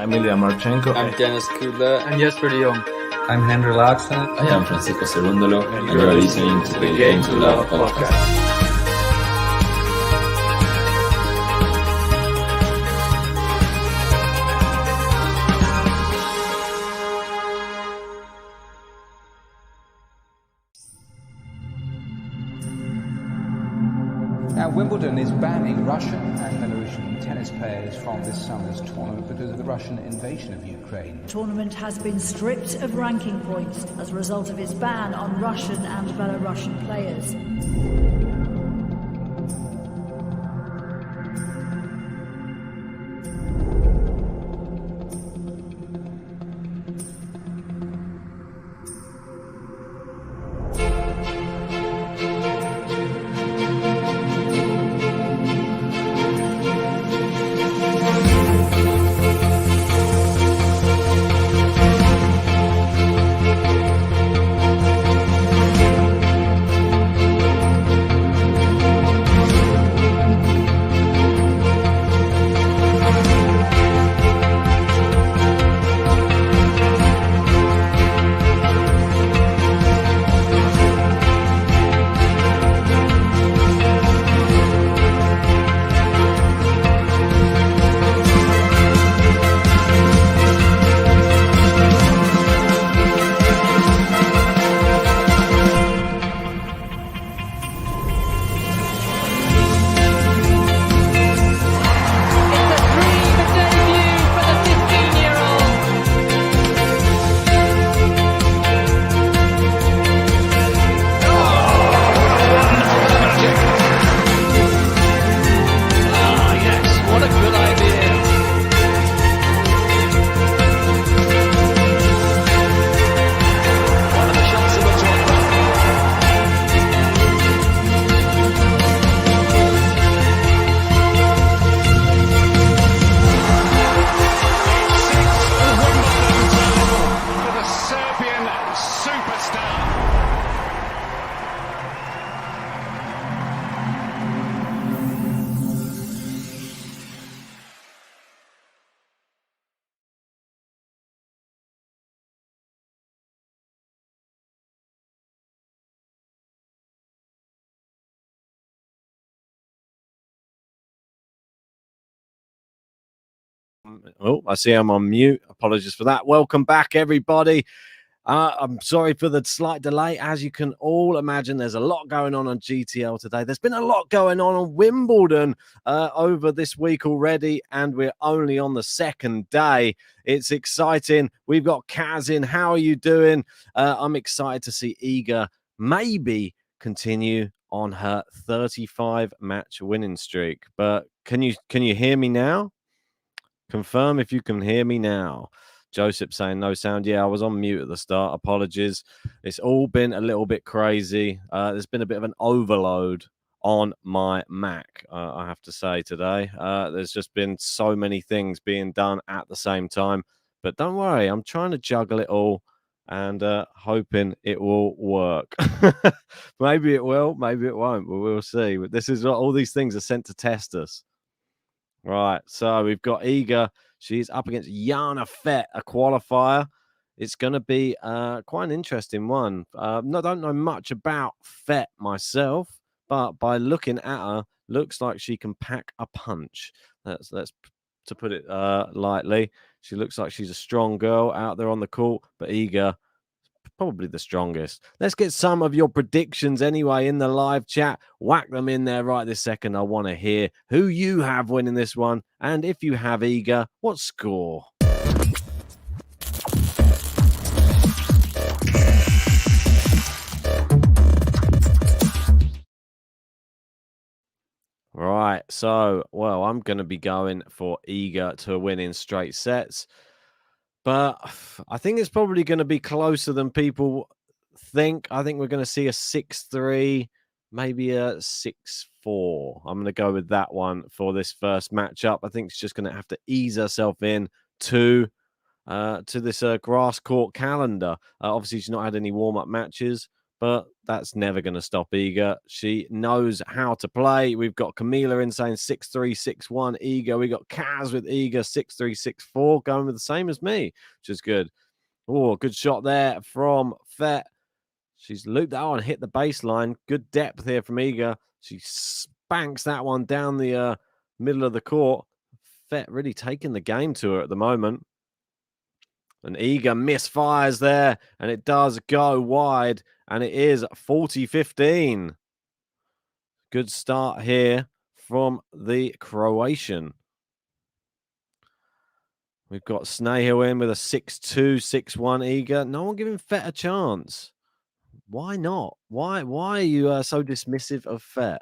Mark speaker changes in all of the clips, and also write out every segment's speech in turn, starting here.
Speaker 1: I'm Ilya Marchenko.
Speaker 2: I'm Dennis Kudla.
Speaker 3: I'm Jesper de Jong.
Speaker 4: I'm Henry Laxon.
Speaker 5: I am Francisco Cerundolo, and you are listening to the Game to Love podcast.
Speaker 6: Now, Wimbledon is banning Russian and Belarusian tennis players from this summer's tournament because of the Russian invasion of Ukraine.
Speaker 7: The tournament has been stripped of ranking points as a result of its ban on Russian and Belarusian players.
Speaker 2: Oh, I see I'm on mute. Apologies for that. Welcome back, everybody. I'm sorry for the slight delay. As you can all imagine, there's a lot going on GTL today. There's been a lot going on Wimbledon over this week already, and we're only on the second day. It's exciting. We've got Kaz in. How are you doing? I'm excited to see Iga maybe continue on her 35 match winning streak. But can you hear me now? Confirm if you can hear me now. Joseph saying no sound. Yeah, I was on mute at the start. Apologies. It's all been a little bit crazy. There's been a bit of an overload on my Mac, I have to say today. There's just been so many things being done at the same time. But don't worry, I'm trying to juggle it all and hoping it will work. Maybe it will, maybe it won't, but we'll see. But this is what all these things are sent to test us. Right, so we've got Iga. She's up against Jana FETT, a qualifier. It's going to be quite an interesting one. I don't know much about FETT myself, but by looking at her, looks like she can pack a punch. That's to put it lightly. She looks like she's a strong girl out there on the court, but Iga, probably the strongest. Let's get some of your predictions anyway in the live chat. Whack them in there right this second. I want to hear who you have winning this one. And if you have Iga, what score? Right. So, well, I'm going to be going for Iga to win in straight sets. But I think it's probably going to be closer than people think. I think we're going to see a 6-3, maybe a 6-4. I'm going to go with that one for this first matchup. I think she's just going to have to ease herself in to this grass court calendar. Obviously, she's not had any warm-up matches, but that's never going to stop Iga. She knows how to play. We've got Camila in saying 6-3, 6-1 Iga. We got Kaz with Iga 6-3, 6-4, going with the same as me, which is good. Oh, good shot there from FETT. She's looped that on, hit the baseline. Good depth here from Iga. She spanks that one down the middle of the court. FETT really taking the game to her at the moment. And Iga misfires there, and it does go wide, and it is 40-15. Good start here from the Croatian. We've got Sneha in with a 6-2, 6-1 Iga. No one giving FETT a chance. Why not? Why are you so dismissive of FETT?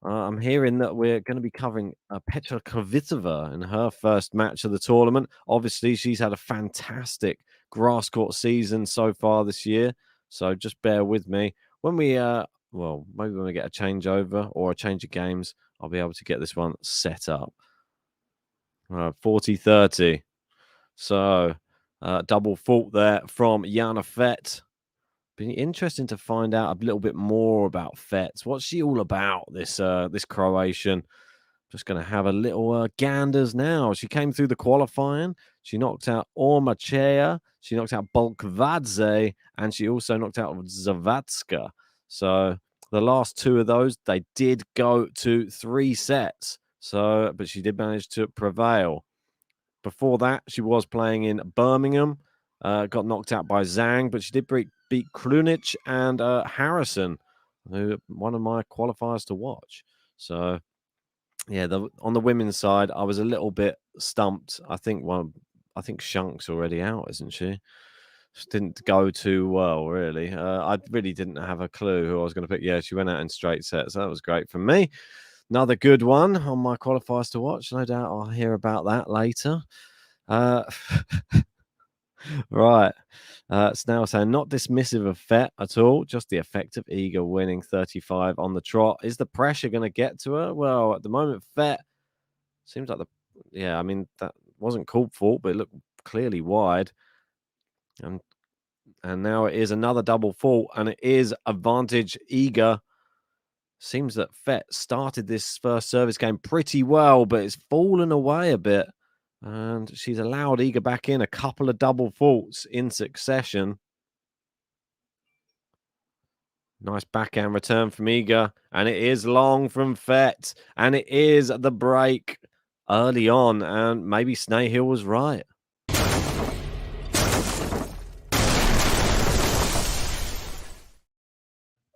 Speaker 2: I'm hearing that we're going to be covering Petra Kvitova in her first match of the tournament. Obviously, she's had a fantastic grass court season so far this year. So just bear with me. When we, well, maybe when we get a changeover or a change of games, I'll be able to get this one set up. 40-30. So double fault there from Jana FETT. Be interesting to find out a little bit more about FETT. What's she all about, this Croatian? Just going to have a little ganders now. She came through the qualifying. She knocked out Ormachea. She knocked out Bolkvadze. And she also knocked out Zavatska. So the last two of those, they did go to 3 sets. So, but she did manage to prevail. Before that, she was playing in Birmingham. Got knocked out by Zhang, but she did beat Krunic and Harrison, who one of my qualifiers to watch. So, yeah, on the women's side, I was a little bit stumped. I think Shunk's already out, isn't she? Just didn't go too well, really. I really didn't have a clue who I was going to pick. Yeah, she went out in straight sets. That was great for me. Another good one on my qualifiers to watch. No doubt I'll hear about that later. Right. Snell saying not dismissive of FETT at all, just the effect of Iga winning 35 on the trot. Is the pressure going to get to her? Well, at the moment, FETT seems like I mean, that wasn't called for, but it looked clearly wide. And now it is another double fault, and it is advantage Iga. Seems that FETT started this first service game pretty well, but it's fallen away a bit. And she's allowed Iga back in a couple of double faults in succession. Nice backhand return from Iga. And it is long from FETT. And it is the break early on, and maybe Snahill was right.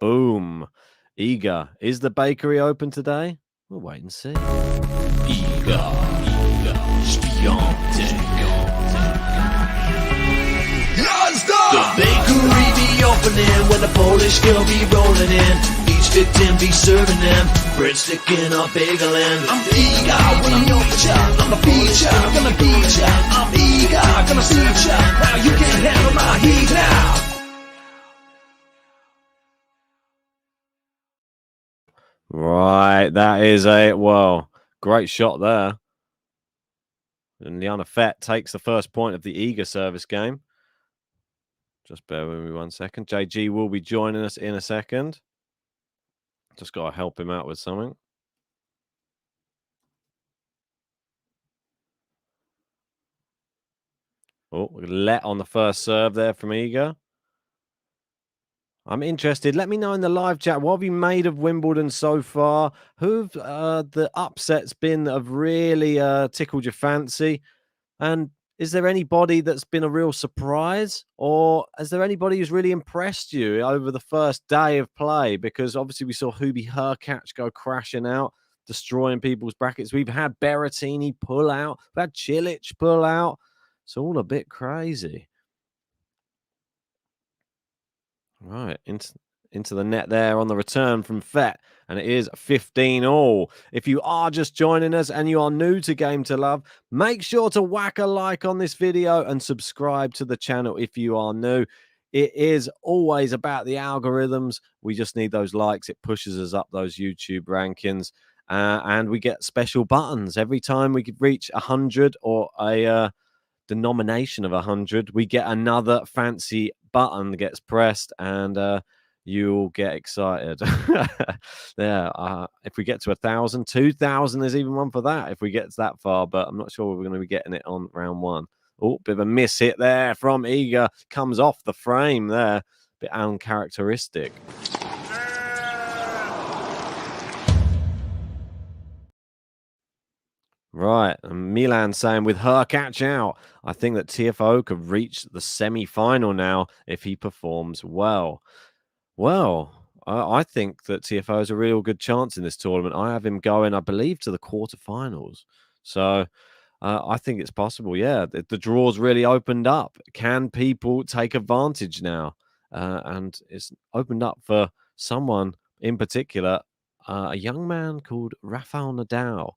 Speaker 2: Boom. Iga. Is the bakery open today? We'll wait and see.
Speaker 3: Iga SWIATEK. The bakery be opening when the Polish girl be rolling in. Each victim be serving them breadstick in a bagelin. I'm Iga when I'm your child. I'm a feature, gonna beat ya. I'm Iga, gonna see ya. Now you can't handle my heat now.
Speaker 2: Right, that is great shot there. And Jana FETT takes the first point of the Iga service game. Just bear with me 1 second. JG will be joining us in a second. Just got to help him out with something. Oh, let on the first serve there from Iga. I'm interested. Let me know in the live chat, what have you made of Wimbledon so far? Who've the upsets been that have really tickled your fancy? And is there anybody that's been a real surprise? Or is there anybody who's really impressed you over the first day of play? Because obviously we saw Hubie Hurkacz go crashing out, destroying people's brackets. We've had Berrettini pull out. We've had Cilic pull out. It's all a bit crazy. Right, into the net there on the return from FETT, and it is 15-all. If you are just joining us and you are new to Game to Love, make sure to whack a like on this video and subscribe to the channel if you are new. It is always about the algorithms. We just need those likes. It pushes us up those YouTube rankings, and we get special buttons every time we reach 100 or a denomination of 100. We get another fancy button that gets pressed, and you'll get excited. If we get to 1,000, 2,000, there's even one for that if we get that far, but I'm not sure we're going to be getting it on round one. Oh, bit of a miss hit there from Iga. Comes off the frame there. Bit uncharacteristic. Right, and Milan saying with Hurkacz out, I think that TFO could reach the semi-final now if he performs well. Well, I think that TFO has a real good chance in this tournament. I have him going, I believe, to the quarterfinals. So I think it's possible. Yeah, the draw's really opened up. Can people take advantage now? And it's opened up for someone in particular, a young man called Rafael Nadal.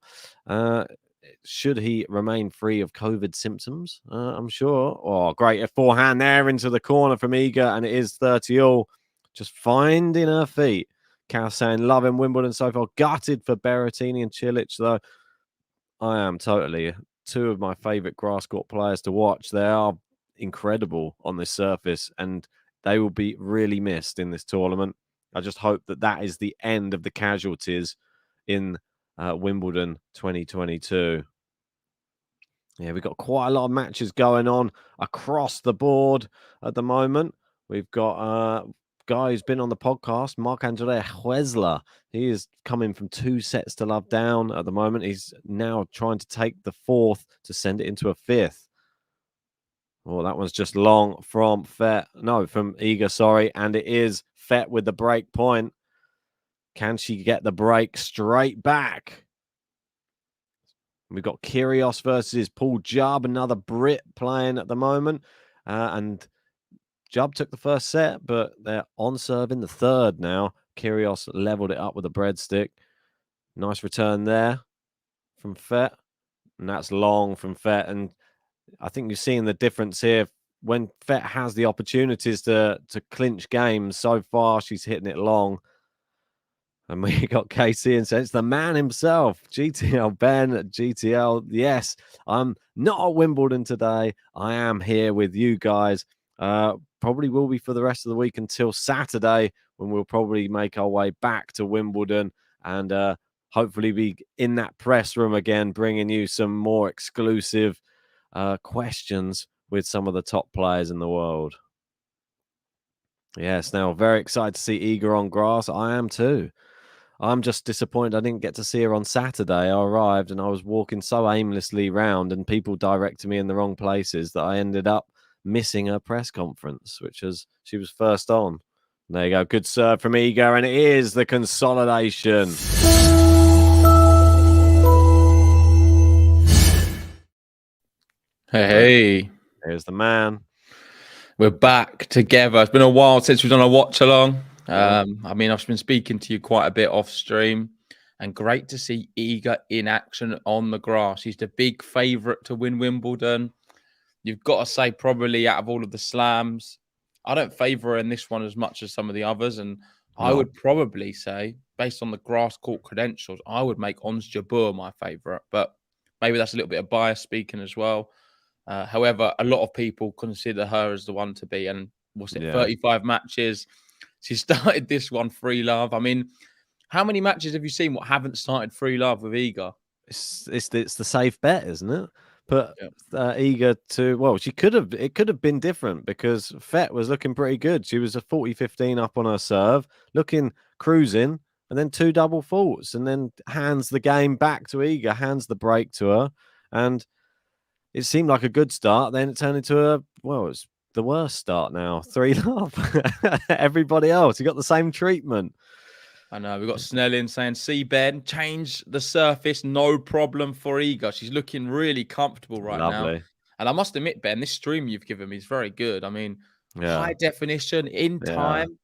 Speaker 2: Should he remain free of COVID symptoms? I'm sure. Oh, great forehand there into the corner from Iga, and it is 30-all. Just finding her feet. Cal saying, loving Wimbledon so far. Gutted for Berrettini and Cilic, though. I am totally. Two of my favourite grass court players to watch. They are incredible on this surface, and they will be really missed in this tournament. I just hope that that is the end of the casualties in Wimbledon 2022. Yeah, we've got quite a lot of matches going on across the board at the moment. We've got a guy who's been on the podcast, Marc-André Huesler. He is coming from 2 sets to love down at the moment. He's now trying to take the 4th to send it into a 5th. Oh, that one's just long from FETT. No, from Iga, sorry. And it is FETT with the break point. Can she get the break straight back? We've got Kyrgios versus Paul Jubb, another Brit playing at the moment. And Jubb took the first set, but they're on serve in the 3rd now. Kyrgios leveled it up with a breadstick. Nice return there from FETT. And that's long from FETT. And I think you're seeing the difference here. When FETT has the opportunities to clinch games, so far she's hitting it long. And we got KC and says, it's the man himself, GTL Ben at GTL. Yes, I'm not at Wimbledon today. I am here with you guys. Probably will be for the rest of the week until Saturday, when we'll probably make our way back to Wimbledon and hopefully be in that press room again, bringing you some more exclusive questions with some of the top players in the world. Yes, now very excited to see Iga on grass. I am too. I'm just disappointed I didn't get to see her on Saturday. I arrived and I was walking so aimlessly round and people directed me in the wrong places that I ended up missing her press conference, she was first on. There you go. Good serve from Iga, and it is the consolidation.
Speaker 4: Hey,
Speaker 2: Here's the man.
Speaker 4: we're back together. It's been a while since we've done a watch along.
Speaker 2: Yeah.
Speaker 4: I mean, I've been speaking to you quite a bit off stream, and great to see Iga in action on the grass. She's the big favourite to win Wimbledon. You've got to say, probably out of all of the slams, I don't favour her in this one as much as some of the others. And I
Speaker 2: No.
Speaker 4: would probably say, based on the grass court credentials, I would make Ons Jabeur my favourite. But maybe that's a little bit of bias speaking as well. However, a lot of people consider her as the one to be. And what's it, 35 matches? She started this one 3-love. I mean, how many matches have you seen what haven't started 3-love with Iga?
Speaker 2: It's the safe bet, isn't it? Put Iga to, well, it could have been different because FETT was looking pretty good. She was a 40-15 up on her serve, looking cruising, and then 2 double faults, and then hands the game back to Iga, hands the break to her, and it seemed like a good start. Then it turned into it's the worst start now. 3-love. Everybody else, you got the same treatment.
Speaker 4: I know. We've got Snelling saying, see, Ben, change the surface, no problem for Iga. She's looking really comfortable right now. And I must admit, Ben, this stream you've given me is very good. I mean, high definition, in time.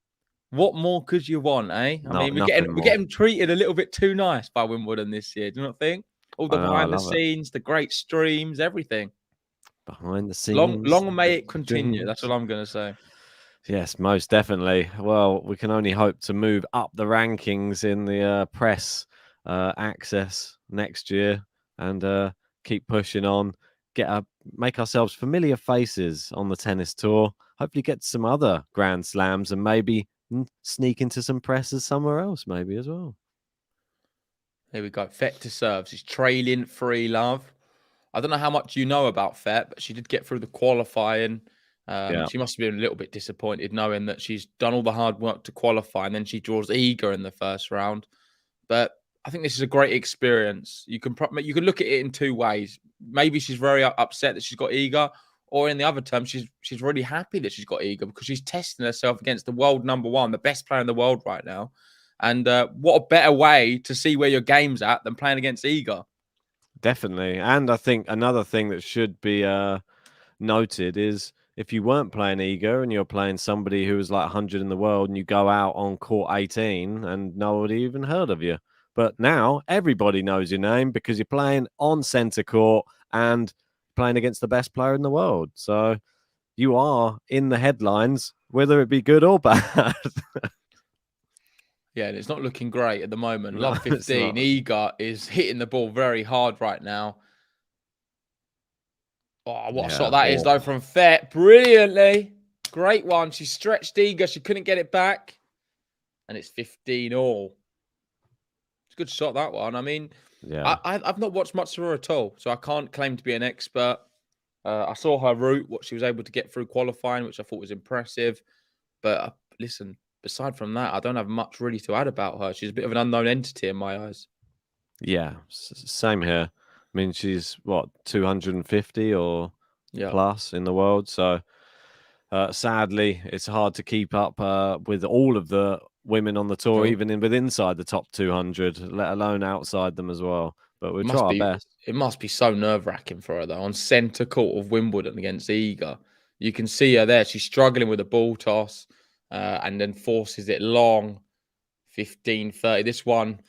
Speaker 4: What more could you want, eh? I mean, we're getting treated a little bit too nice by Wimbledon this year. Do you not think? All the behind the scenes, the great streams, everything.
Speaker 2: Behind the scenes.
Speaker 4: Long may it continue. That's all I'm going to say.
Speaker 2: Yes, most definitely. Well, we can only hope to move up the rankings in the press access next year and keep pushing on. Make ourselves familiar faces on the tennis tour. Hopefully get some other Grand Slams and maybe sneak into some presses somewhere else maybe as well.
Speaker 4: Here we go. FETT to serve. She's trailing 3-love. I don't know how much you know about FETT, but she did get through the qualifying. She must have been a little bit disappointed knowing that she's done all the hard work to qualify and then she draws Iga in the first round. But I think this is a great experience. You can look at it in 2 ways. Maybe she's very upset that she's got Iga, or in the other term, she's really happy that she's got Iga because she's testing herself against the world #1, the best player in the world right now. And what a better way to see where your game's at than playing against Iga.
Speaker 2: Definitely. And I think another thing that should be noted is if you weren't playing Iga and you're playing somebody who was like 100 in the world and you go out on court 18 and nobody even heard of you. But now everybody knows your name because you're playing on centre court and playing against the best player in the world. So you are in the headlines, whether it be good or bad.
Speaker 4: Yeah, and it's not looking great at the moment. Love 15. Iga is hitting the ball very hard right now. Oh, what a shot that is, though, from FETT. Brilliantly. Great one. She stretched Iga. She couldn't get it back. And it's 15-all. It's a good shot, that one. I mean, I've not watched much of her at all, so I can't claim to be an expert. I saw her route, what she was able to get through qualifying, which I thought was impressive. But listen, aside from that, I don't have much really to add about her. She's a bit of an unknown entity in my eyes.
Speaker 2: Yeah, same here. I mean, she's 250 or plus in the world. So sadly, it's hard to keep up with all of the women on the tour, even inside the top 200, let alone outside them as well. But we'll try our best.
Speaker 4: It must be so nerve-wracking for her, though, on centre court of Wimbledon against Iga. You can see her there. She's struggling with a ball toss and then forces it long, 15-30. This one,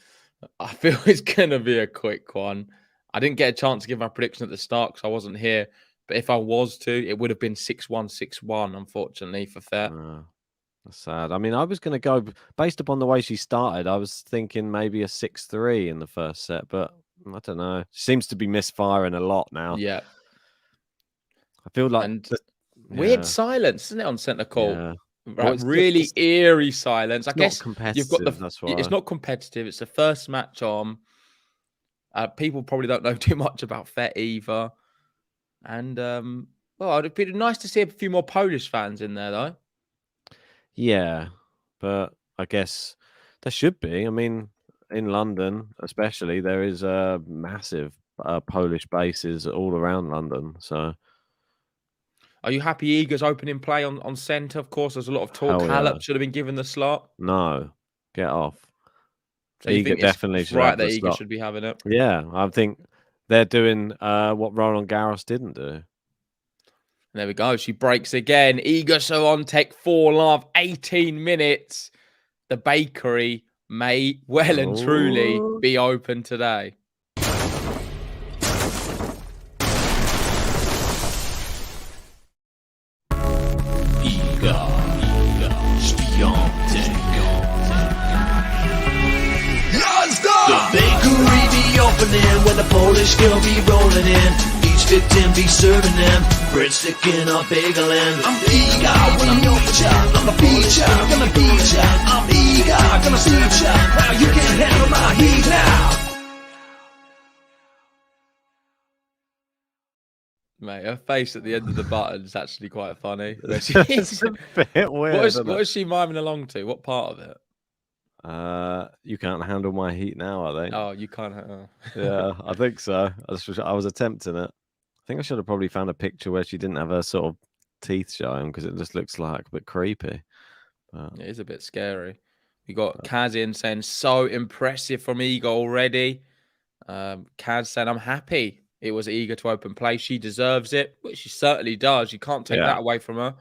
Speaker 4: I feel it's going to be a quick one. I didn't get a chance to give my prediction at the start because I wasn't here. But if I was to, it would have been 6-1, 6-1, unfortunately, for FETT.
Speaker 2: That's sad. I mean, I was going to go, based upon the way she started, I was thinking maybe a 6-3 in the first set. But I don't know. She seems to be misfiring a lot now.
Speaker 4: Yeah.
Speaker 2: I feel like...
Speaker 4: weird silence, isn't it, on centre court?
Speaker 2: Yeah.
Speaker 4: Right, really eerie silence. I guess
Speaker 2: competitive,
Speaker 4: you've got
Speaker 2: that's why.
Speaker 4: It's not competitive. It's the first match on. People probably don't know too much about FETT either. And it'd be nice to see a few more Polish fans in there, though.
Speaker 2: Yeah, but I guess there should be. I mean, in London, especially, there is massive Polish bases all around London. So,
Speaker 4: are you happy Iga's opening play on centre? Of course, there's a lot of talk.
Speaker 2: Hell
Speaker 4: Halep
Speaker 2: yeah.
Speaker 4: should have been given the slot.
Speaker 2: No, get off.
Speaker 4: So you
Speaker 2: Iga
Speaker 4: think
Speaker 2: definitely
Speaker 4: it's
Speaker 2: should
Speaker 4: right
Speaker 2: have
Speaker 4: that
Speaker 2: the
Speaker 4: Iga
Speaker 2: slot.
Speaker 4: should be having it?
Speaker 2: Yeah, I think they're doing what Roland Garros didn't do.
Speaker 4: There we go. She breaks again. Iga SWIATEK 4-love, 18 minutes. The bakery may well and truly be open today.
Speaker 3: Iga SWIATEK. The bakery be opening when the Polish girl be rolling in. Each victim be serving them breadstick in a bagel and I'm Iga when I'm your child. I'm a beat ya, gonna beat ya. I'm Iga, gonna suit ya. Now you can't handle my heat now.
Speaker 4: Mate, her face at the end of the button is actually quite funny.
Speaker 2: It's a bit weird.
Speaker 4: What is she miming along to? What part of it?
Speaker 2: You can't handle my heat now, I think.
Speaker 4: Oh, you can't.
Speaker 2: Yeah, I think so. I was attempting it. I think I should have probably found a picture where she didn't have her sort of teeth showing because it just looks like a bit creepy. But...
Speaker 4: It is a bit scary. We got Kaz in saying, so impressive from Iga already. Kaz saying, I'm happy it was Iga to open play. She deserves it, which she certainly does. You can't take that away from her.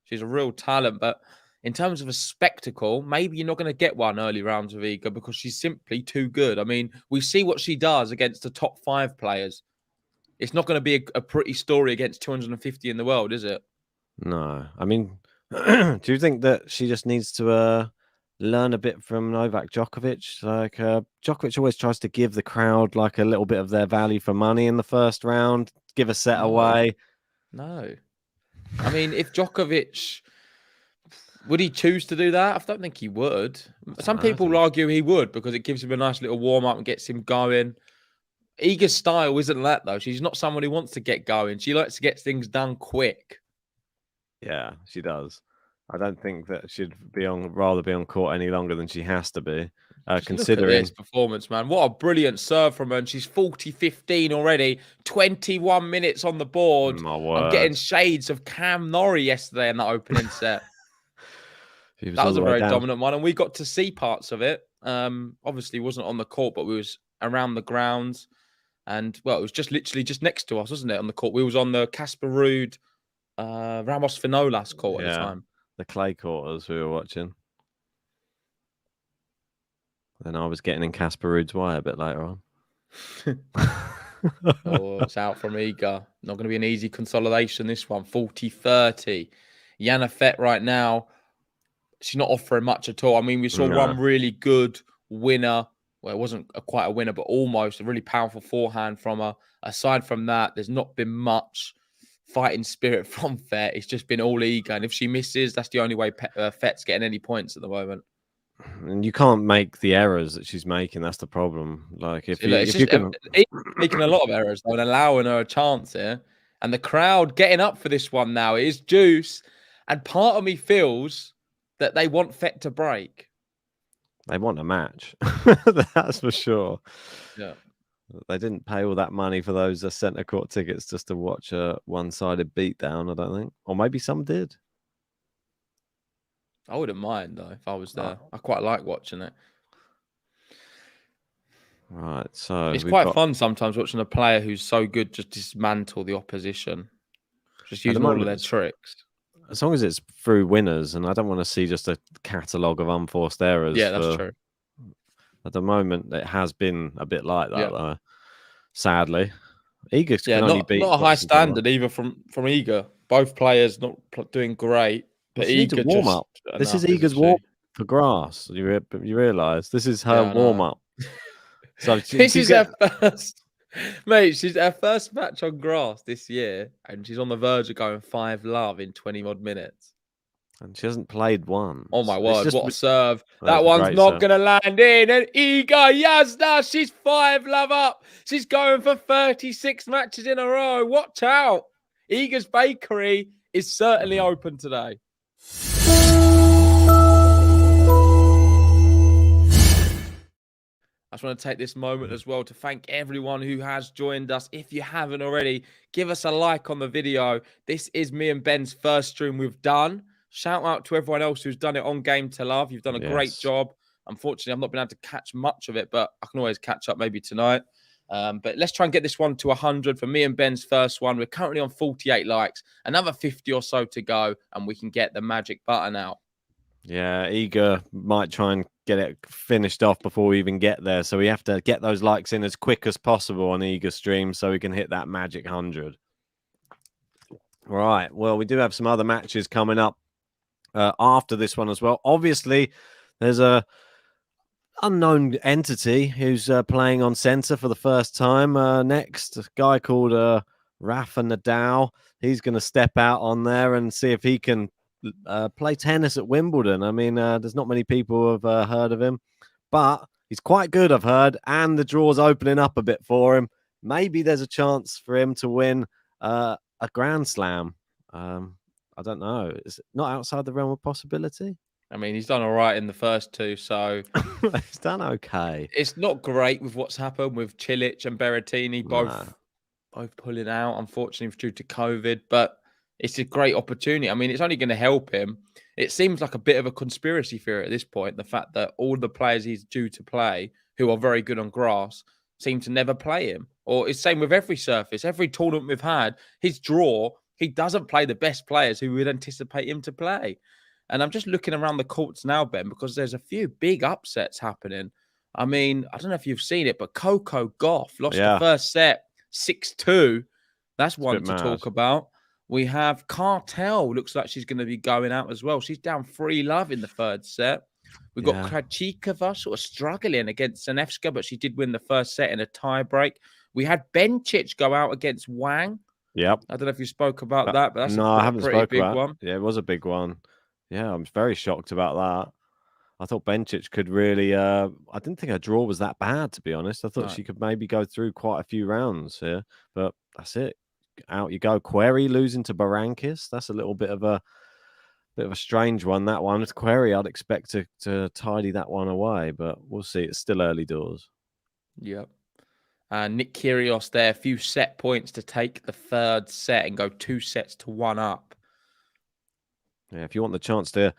Speaker 4: She's a real talent. But in terms of a spectacle, maybe you're not going to get one early rounds with Iga because she's simply too good. I mean, we see what she does against the top 5 players. It's not going to be a pretty story against 250 in the world, is it?
Speaker 2: No. I mean, do you think that she just needs to learn a bit from Novak Djokovic? Like, Djokovic always tries to give the crowd like a little bit of their value for money in the first round, give a set away.
Speaker 4: No. I mean, if Djokovic... Would he choose to do that? I don't think he would. Some people will argue he would because it gives him a nice little warm-up and gets him going. Iga's style isn't that, though. She's not someone who wants to get going. She likes to get things done quick.
Speaker 2: Yeah, she does. I don't think that she'd rather be on court any longer than she has to be, considering...
Speaker 4: Look at this performance, man. What a brilliant serve from her. And she's 40-15 already. 21 minutes on the board.
Speaker 2: My word.
Speaker 4: I'm getting shades of Cam Norrie yesterday in that opening set. That was a very dominant one, and we got to see parts of it. Obviously, wasn't on the court, but we was around the grounds, and well, it was just literally just next to us, wasn't it? On the court, we was on the Casper Ruud, Ramos Vinolas court at the time.
Speaker 2: The clay quarters we were watching. Then I was getting in Casper Ruud's way a bit later on.
Speaker 4: Oh, it's out from Iga. Not going to be an easy consolidation. This one, 40-30. Jana FETT right now. She's not offering much at all. I mean, we saw one really good winner. Well, it wasn't quite a winner, but almost a really powerful forehand from her. Aside from that, there's not been much fighting spirit from FETT. It's just been all Iga. And if she misses, that's the only way FETT's getting any points at the moment.
Speaker 2: And you can't make the errors that she's making. That's the problem. Like,
Speaker 4: making a lot of errors though, and allowing her a chance here. And the crowd getting up for this one now. It is juice. And part of me feels that they want FETT to break.
Speaker 2: They want a match. That's for sure.
Speaker 4: Yeah.
Speaker 2: They didn't pay all that money for those centre court tickets just to watch a one-sided beatdown, I don't think. Or maybe some did.
Speaker 4: I wouldn't mind, though, if I was there. I quite like watching it.
Speaker 2: Right, so...
Speaker 4: It's quite fun sometimes watching a player who's so good just dismantle the opposition. Just using all of their tricks.
Speaker 2: As long as it's through winners, and I don't want to see just a catalogue of unforced errors.
Speaker 4: Yeah, that's true.
Speaker 2: At the moment, it has been a bit like that, though. Sadly. Iga can only beat...
Speaker 4: Not a high standard either from Iga. Both players not doing great. But Iga
Speaker 2: warm up. This is Iga's warm for grass. You realise this is her warm up. So
Speaker 4: this is her first, mate. She's her first match on grass this year, and she's on the verge of going 5-love in 20 odd minutes.
Speaker 2: And she hasn't played one.
Speaker 4: Oh my word! What a serve! That one's not going to land in. And Iga Yazda, she's 5-love up. She's going for 36 matches in a row. Watch out! Iga's bakery is certainly open today. I just want to take this moment as well to thank everyone who has joined us. If you haven't already, give us a like on the video. This is me and Ben's first stream we've done. Shout out to everyone else who's done it on Game to Love. You've done a great job. Unfortunately, I've not been able to catch much of it, but I can always catch up maybe tonight. But let's try and get this one to 100 for me and Ben's first one. We're currently on 48 likes, another 50 or so to go, and we can get the magic button out.
Speaker 2: Yeah, Iga might try and get it finished off before we even get there. So we have to get those likes in as quick as possible on Iga stream so we can hit that magic 100. Right. Well, we do have some other matches coming up after this one as well. Obviously, there's a unknown entity who's playing on center for the first time. Next, a guy called Rafa Nadal. He's going to step out on there and see if he can play tennis at Wimbledon. I mean, there's not many people who have heard of him, but he's quite good, I've heard, and the draw's opening up a bit for him. Maybe there's a chance for him to win a Grand Slam. I don't know. Is it not outside the realm of possibility?
Speaker 4: I mean, he's done all right in the first two, so
Speaker 2: he's done okay.
Speaker 4: It's not great with what's happened with Cilic and Berrettini both pulling out, unfortunately, due to COVID, but it's a great opportunity. I mean, it's only going to help him. It seems like a bit of a conspiracy theory at this point, the fact that all the players he's due to play, who are very good on grass, seem to never play him. Or it's the same with every surface. Every tournament we've had, his draw, he doesn't play the best players who would anticipate him to play. And I'm just looking around the courts now, Ben, because there's a few big upsets happening. I mean, I don't know if you've seen it, but Coco Gauff lost the first set 6-2. That's one to talk about. We have Cartel. Looks like she's going to be going out as well. She's down 3-love in the third set. We've got Krajcikova sort of struggling against Zanevska, but she did win the first set in a tie break. We had Bencic go out against Wang.
Speaker 2: Yep.
Speaker 4: I don't know if you spoke about that, but that's
Speaker 2: I haven't
Speaker 4: pretty big
Speaker 2: about
Speaker 4: one.
Speaker 2: Yeah, it was a big one. Yeah, I'm very shocked about that. I thought Bencic could really... I didn't think her draw was that bad, to be honest. I thought she could maybe go through quite a few rounds here, but that's it. Out you go. Query losing to Berankis. That's a little bit of a strange one, that one. With Query, I'd expect to tidy that one away, but we'll see. It's still early doors.
Speaker 4: Yep. Nick Kyrgios there, a few set points to take the third set and go 2-1 up.
Speaker 2: Yeah, if you want the chance to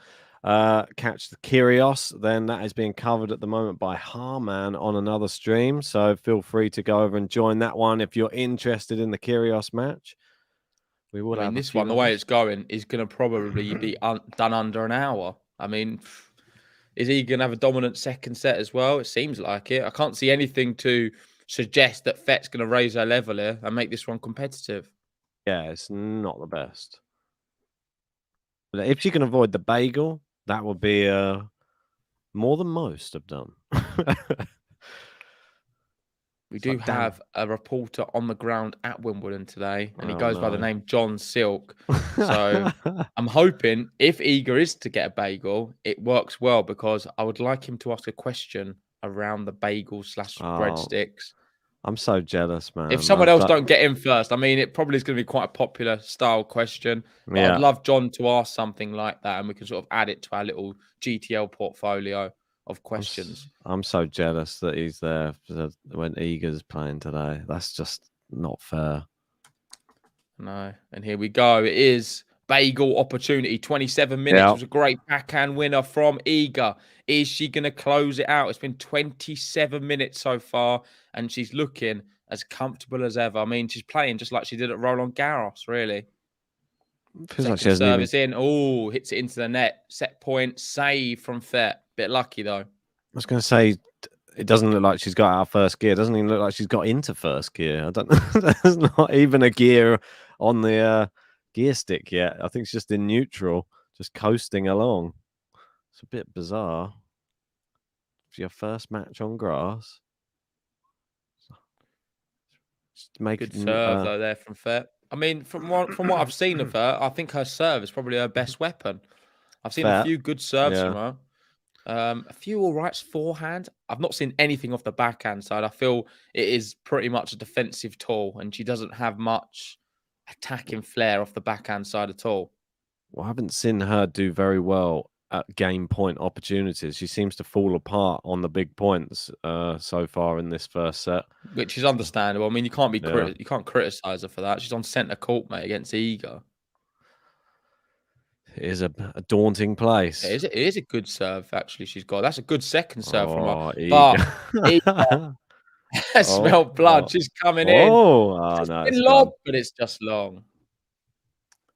Speaker 2: catch the Kyrgios, then that is being covered at the moment by Harman on another stream. So feel free to go over and join that one if you're interested in the Kyrgios match. We will.
Speaker 4: I mean, this one, the way it's going, is going to probably be done under an hour. I mean, is he going to have a dominant second set as well? It seems like it. I can't see anything to suggest that FETT's going to raise her level here and make this one competitive.
Speaker 2: Yeah, it's not the best. But if she can avoid the bagel, that would be more than most have done.
Speaker 4: We do have a reporter on the ground at Wimbledon today, and he goes by the name John Silk. So I'm hoping if Iga is to get a bagel, it works well, because I would like him to ask a question around the bagel/breadsticks.
Speaker 2: I'm so jealous, man.
Speaker 4: If someone else don't get in first, I mean, it probably is going to be quite a popular style question. But I'd love John to ask something like that, and we can sort of add it to our little GTL portfolio of questions.
Speaker 2: I'm so jealous that he's there when Iga's playing today. That's just not fair.
Speaker 4: No. And here we go. It is bagel opportunity. 27 minutes. It was a great backhand winner from Iga. Is she going to close it out? It's been 27 minutes so far, and she's looking as comfortable as ever. I mean, she's playing just like she did at Roland Garros, really.
Speaker 2: Feels like she
Speaker 4: hasn't service in. Oh, hits it into the net. Set point. Save from FETT. Bit lucky, though.
Speaker 2: I was going to say, it doesn't look like she's got out of first gear. It doesn't even look like she's got into first gear. I don't know. There's not even a gear on the gear stick yet. I think it's just in neutral, just coasting along. It's a bit bizarre. It's your first match on grass.
Speaker 4: Good serve, though, there from FETT. I mean, from what I've seen of her, I think her serve is probably her best weapon. I've seen a few good serves from her. A few all right forehand. I've not seen anything off the backhand side. I feel it is pretty much a defensive tool, and she doesn't have much attacking flair off the backhand side at all.
Speaker 2: Well, I haven't seen her do very well game point opportunities. She seems to fall apart on the big points so far in this first set,
Speaker 4: which is understandable. I mean, you can't you can't criticize her for that. She's on centre court, mate, against Iga.
Speaker 2: It is a daunting place.
Speaker 4: It is a good serve, actually. She's got that's a good second serve from her.
Speaker 2: Iga.
Speaker 4: But Iga, I smell blood. She's coming in.
Speaker 2: No,
Speaker 4: it's long, but it's just long.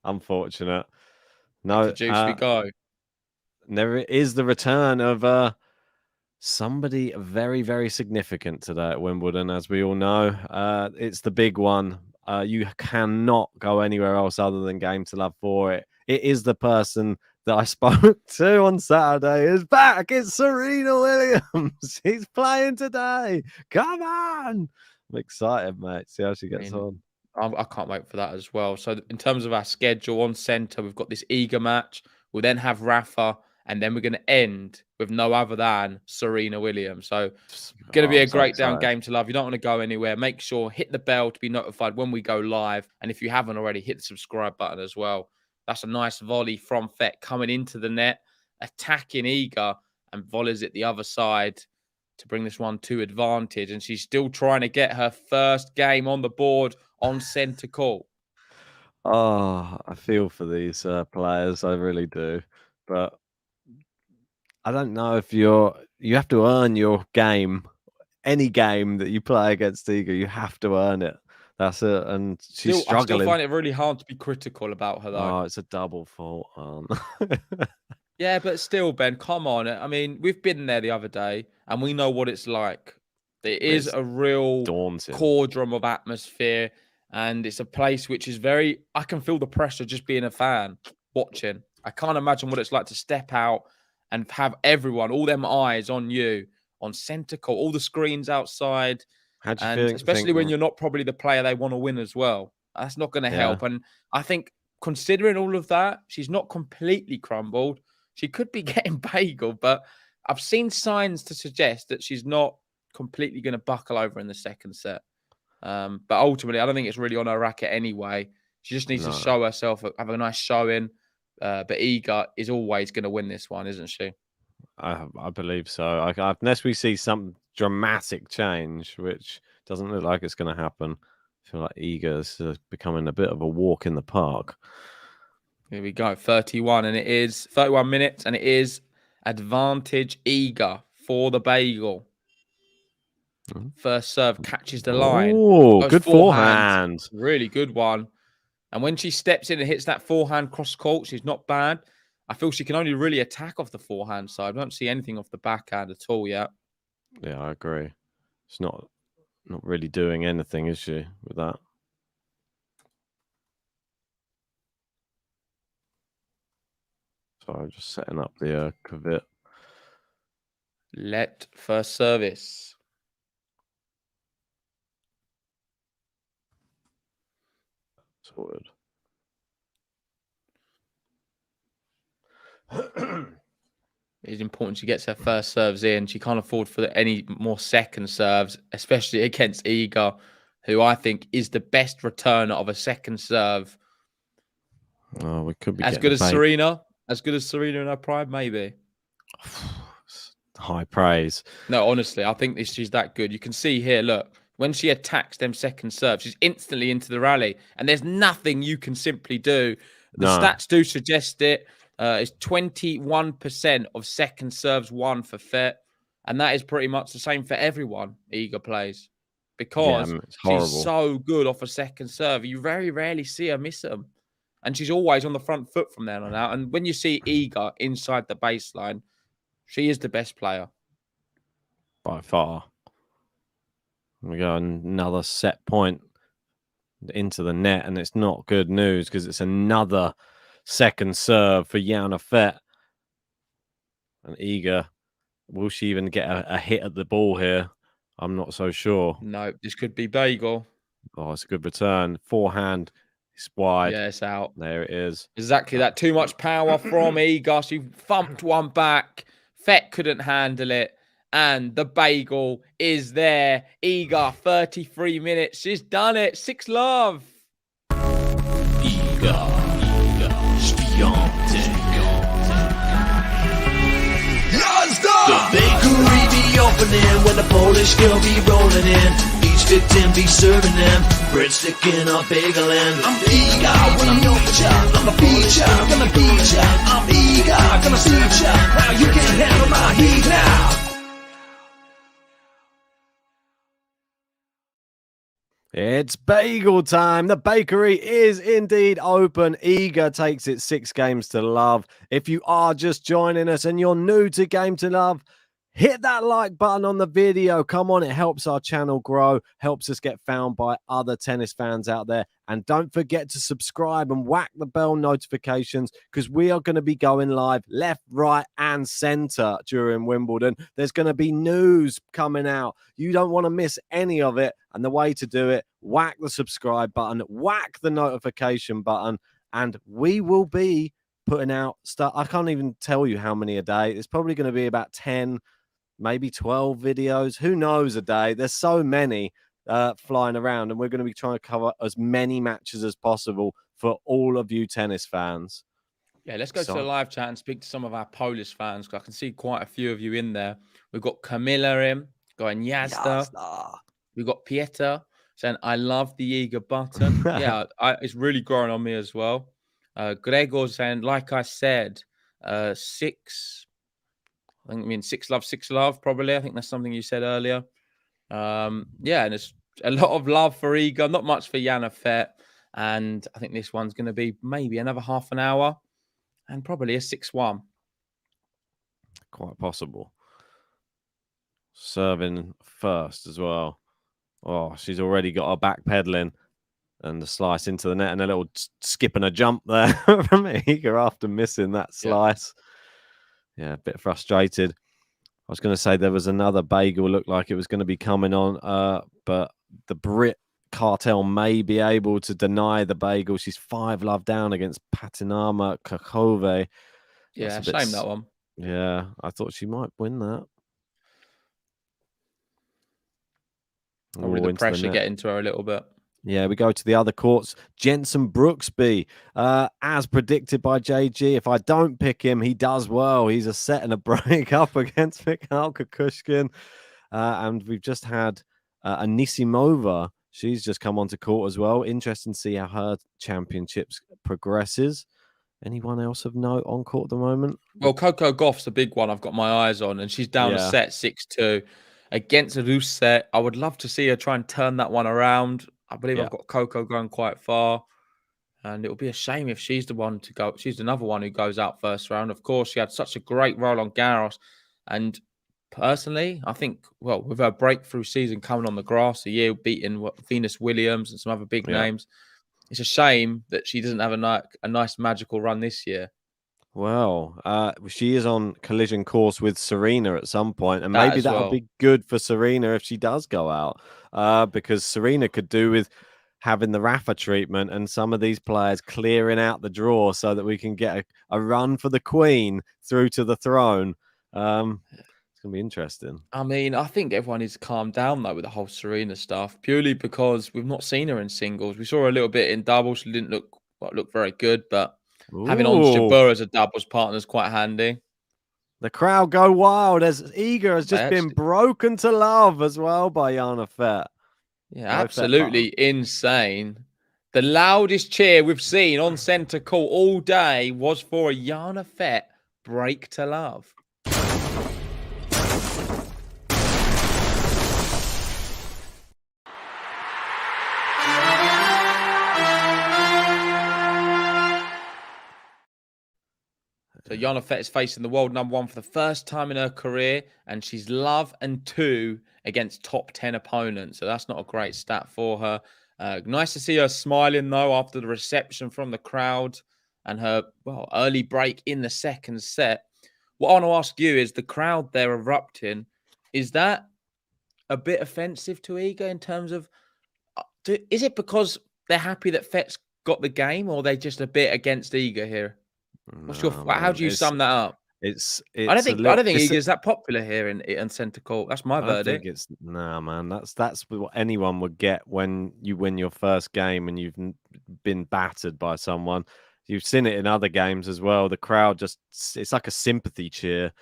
Speaker 2: Unfortunate. No,
Speaker 4: juice we go.
Speaker 2: There is the return of somebody very, very significant today at Wimbledon, as we all know. It's the big one. You cannot go anywhere else other than Game to Love for it. It is the person that I spoke to on Saturday is back. It's Serena Williams. She's playing today. Come on. I'm excited, mate. See how she gets on.
Speaker 4: I can't wait for that as well. So in terms of our schedule on centre, we've got this Iga match. We'll then have Rafa, and then we're going to end with no other than Serena Williams. So it's going to be a great down Game to Love. You don't want to go anywhere. Make sure, hit the bell to be notified when we go live. And if you haven't already, hit the subscribe button as well. That's a nice volley from FETT coming into the net, attacking Iga, and volleys it the other side to bring this one to advantage. And she's still trying to get her first game on the board on centre court.
Speaker 2: Oh, I feel for these players. I really do. But I don't know if you have to earn your game. Any game that you play against Iga, you have to earn it. That's it. And she's struggling.
Speaker 4: I still find it really hard to be critical about her, though.
Speaker 2: Oh, it's a double fault.
Speaker 4: Yeah, but still, Ben, come on. I mean, we've been there the other day, and we know what it's like. It is a real
Speaker 2: daunting
Speaker 4: cauldron of atmosphere, and it's a place which is very... I can feel the pressure just being a fan, watching. I can't imagine what it's like to step out and have everyone, all them eyes on you, on centre court, all the screens outside.
Speaker 2: How do you
Speaker 4: especially when you're not probably the player they want to win as well. That's not going to help. And I think considering all of that, she's not completely crumbled. She could be getting bagel, but I've seen signs to suggest that she's not completely going to buckle over in the second set. But ultimately, I don't think it's really on her racket anyway. She just needs to show herself, have a nice showing. But Iga is always going to win this one, isn't she?
Speaker 2: I believe so. Unless we see some dramatic change, which doesn't look like it's going to happen. I feel like Iga is becoming a bit of a walk in the park.
Speaker 4: Here we go. 31 minutes, and it is advantage Iga for the bagel. First serve catches the line.
Speaker 2: Oh, good forehand.
Speaker 4: Really good one. And when she steps in and hits that forehand cross court, she's not bad. I feel she can only really attack off the forehand side. I don't see anything off the backhand at all yet.
Speaker 2: Yeah, I agree. It's not really doing anything, is she, with that? Sorry, just setting up the Kvit.
Speaker 4: Let first service.
Speaker 2: Sorted.
Speaker 4: It's important she gets her first serves in. She can't afford for any more second serves, especially against Iga, who I think is the best returner of a second serve.
Speaker 2: Oh, we could be
Speaker 4: as good as Serena. As good as Serena in her prime, maybe.
Speaker 2: High praise.
Speaker 4: No, honestly, I think she's that good. You can see here, look, when she attacks them second serves, she's instantly into the rally, and there's nothing you can simply do. The stats do suggest it. It's 21% of second serves won for FETT, and that is pretty much the same for everyone Iga plays, because she's so good off a second serve. You very rarely see her miss them, and she's always on the front foot from there on out. And when you see Iga inside the baseline, she is the best player
Speaker 2: by far. We got another set point into the net, and it's not good news because it's another second serve for Jana FETT. And Iga, will she even get a hit at the ball here? I'm not so sure.
Speaker 4: No, this could be bagel.
Speaker 2: Oh, it's a good return. Forehand, it's wide.
Speaker 4: Yeah, it's out.
Speaker 2: There it is.
Speaker 4: Exactly that. Too much power from Iga. She thumped one back. FETT couldn't handle it. And the bagel is there. Iga, 33 minutes. She's done it. 6-love.
Speaker 3: Iga SWIATEK. The bakery be opening when the Polish girl be rolling in. Each victim be serving them breadstick in a bagel and I'm eager when I'm your child. I'm a feature, gonna beat ya. I'm eager, gonna see ya. Now you can't handle my heat now.
Speaker 2: It's bagel time. The bakery is indeed open. Iga takes it 6 games to love. If you are just joining us and you're new to Game to Love, hit that like button on the video. Come on, it helps our channel grow, helps us get found by other tennis fans out there. And don't forget to subscribe and whack the bell notifications because we are going to be going live left, right, and center during Wimbledon. There's going to be news coming out. You don't want to miss any of it. And the way to do it, whack the subscribe button, whack the notification button, and we will be putting out stuff. I can't even tell you how many a day. It's probably going to be about 10, maybe 12 videos. Who knows a day? There's so many flying around, and we're going to be trying to cover as many matches as possible for all of you tennis fans.
Speaker 4: Yeah, let's go to the live chat and speak to some of our Polish fans because I can see quite a few of you in there. We've got Camilla in, going Jazda. We've got Pieter saying, I love the Iga button. Yeah, it's really growing on me as well. Gregor saying, like I said, 6. I think I mean 6 love, probably. I think that's something you said earlier. Yeah, and it's a lot of love for Iga, not much for Jana FETT. And I think this one's going to be maybe another half an hour and probably a 6-1.
Speaker 2: Quite possible. Serving first as well. Oh, she's already got her back pedaling and the slice into the net and a little skip and a jump there from Iga after missing that slice. Yeah, a bit frustrated. I was going to say there was another bagel looked like it was going to be coming on, but the Brit cartel may be able to deny the bagel. She's 5 love down against Patinama Kakove.
Speaker 4: Yeah, shame that one.
Speaker 2: Yeah, I thought she might win that.
Speaker 4: Probably the pressure getting to her a little bit.
Speaker 2: Yeah, we go to the other courts. Jensen Brooksby, as predicted by JG. If I don't pick him, he does well. He's a set and a break up against Mikhail Kukushkin. And we've just had Anisimova. She's just come onto court as well. Interesting to see how her championships progresses. Anyone else of note on court at the moment?
Speaker 4: Well, Coco Gauff's a big one I've got my eyes on, and she's down a set 6-2 against Ruset. I would love to see her try and turn that one around. I believe I've got Coco going quite far, and it would be a shame if she's the one to go. She's another one who goes out first round. Of course, she had such a great role on Garros, and personally, I think, well, with her breakthrough season coming on the grass, a year beating Venus Williams and some other big names, it's a shame that she doesn't have a nice magical run this year.
Speaker 2: Well, she is on collision course with Serena at some point, and maybe that'll be good for Serena if she does go out, because Serena could do with having the Rafa treatment and some of these players clearing out the draw so that we can get a run for the Queen through to the throne. It's going to be interesting.
Speaker 4: I mean, I think everyone needs to calm down, though, with the whole Serena stuff, purely because we've not seen her in singles. We saw her a little bit in doubles. She didn't look very good, but having on Jabeur as a doubles partner is quite handy.
Speaker 2: The crowd go wild as Iga has just been broken to love as well by Jana FETT.
Speaker 4: Yeah, absolutely insane. The loudest cheer we've seen on centre court all day was for a Jana FETT break to love. So Jana FETT is facing the world #1 for the first time in her career, and she's love and 2 against top 10 opponents. So that's not a great stat for her. Nice to see her smiling, though, after the reception from the crowd and her early break in the second set. What I want to ask you is the crowd there erupting, is that a bit offensive to Iga in terms of, is it because they're happy that FETT's got the game, or are they just a bit against Iga here? What's how do you sum that up? I don't think Iga's that popular here in centre court. That's my verdict.
Speaker 2: Man. That's what anyone would get when you win your first game and you've been battered by someone. You've seen it in other games as well. The crowd it's like a sympathy cheer.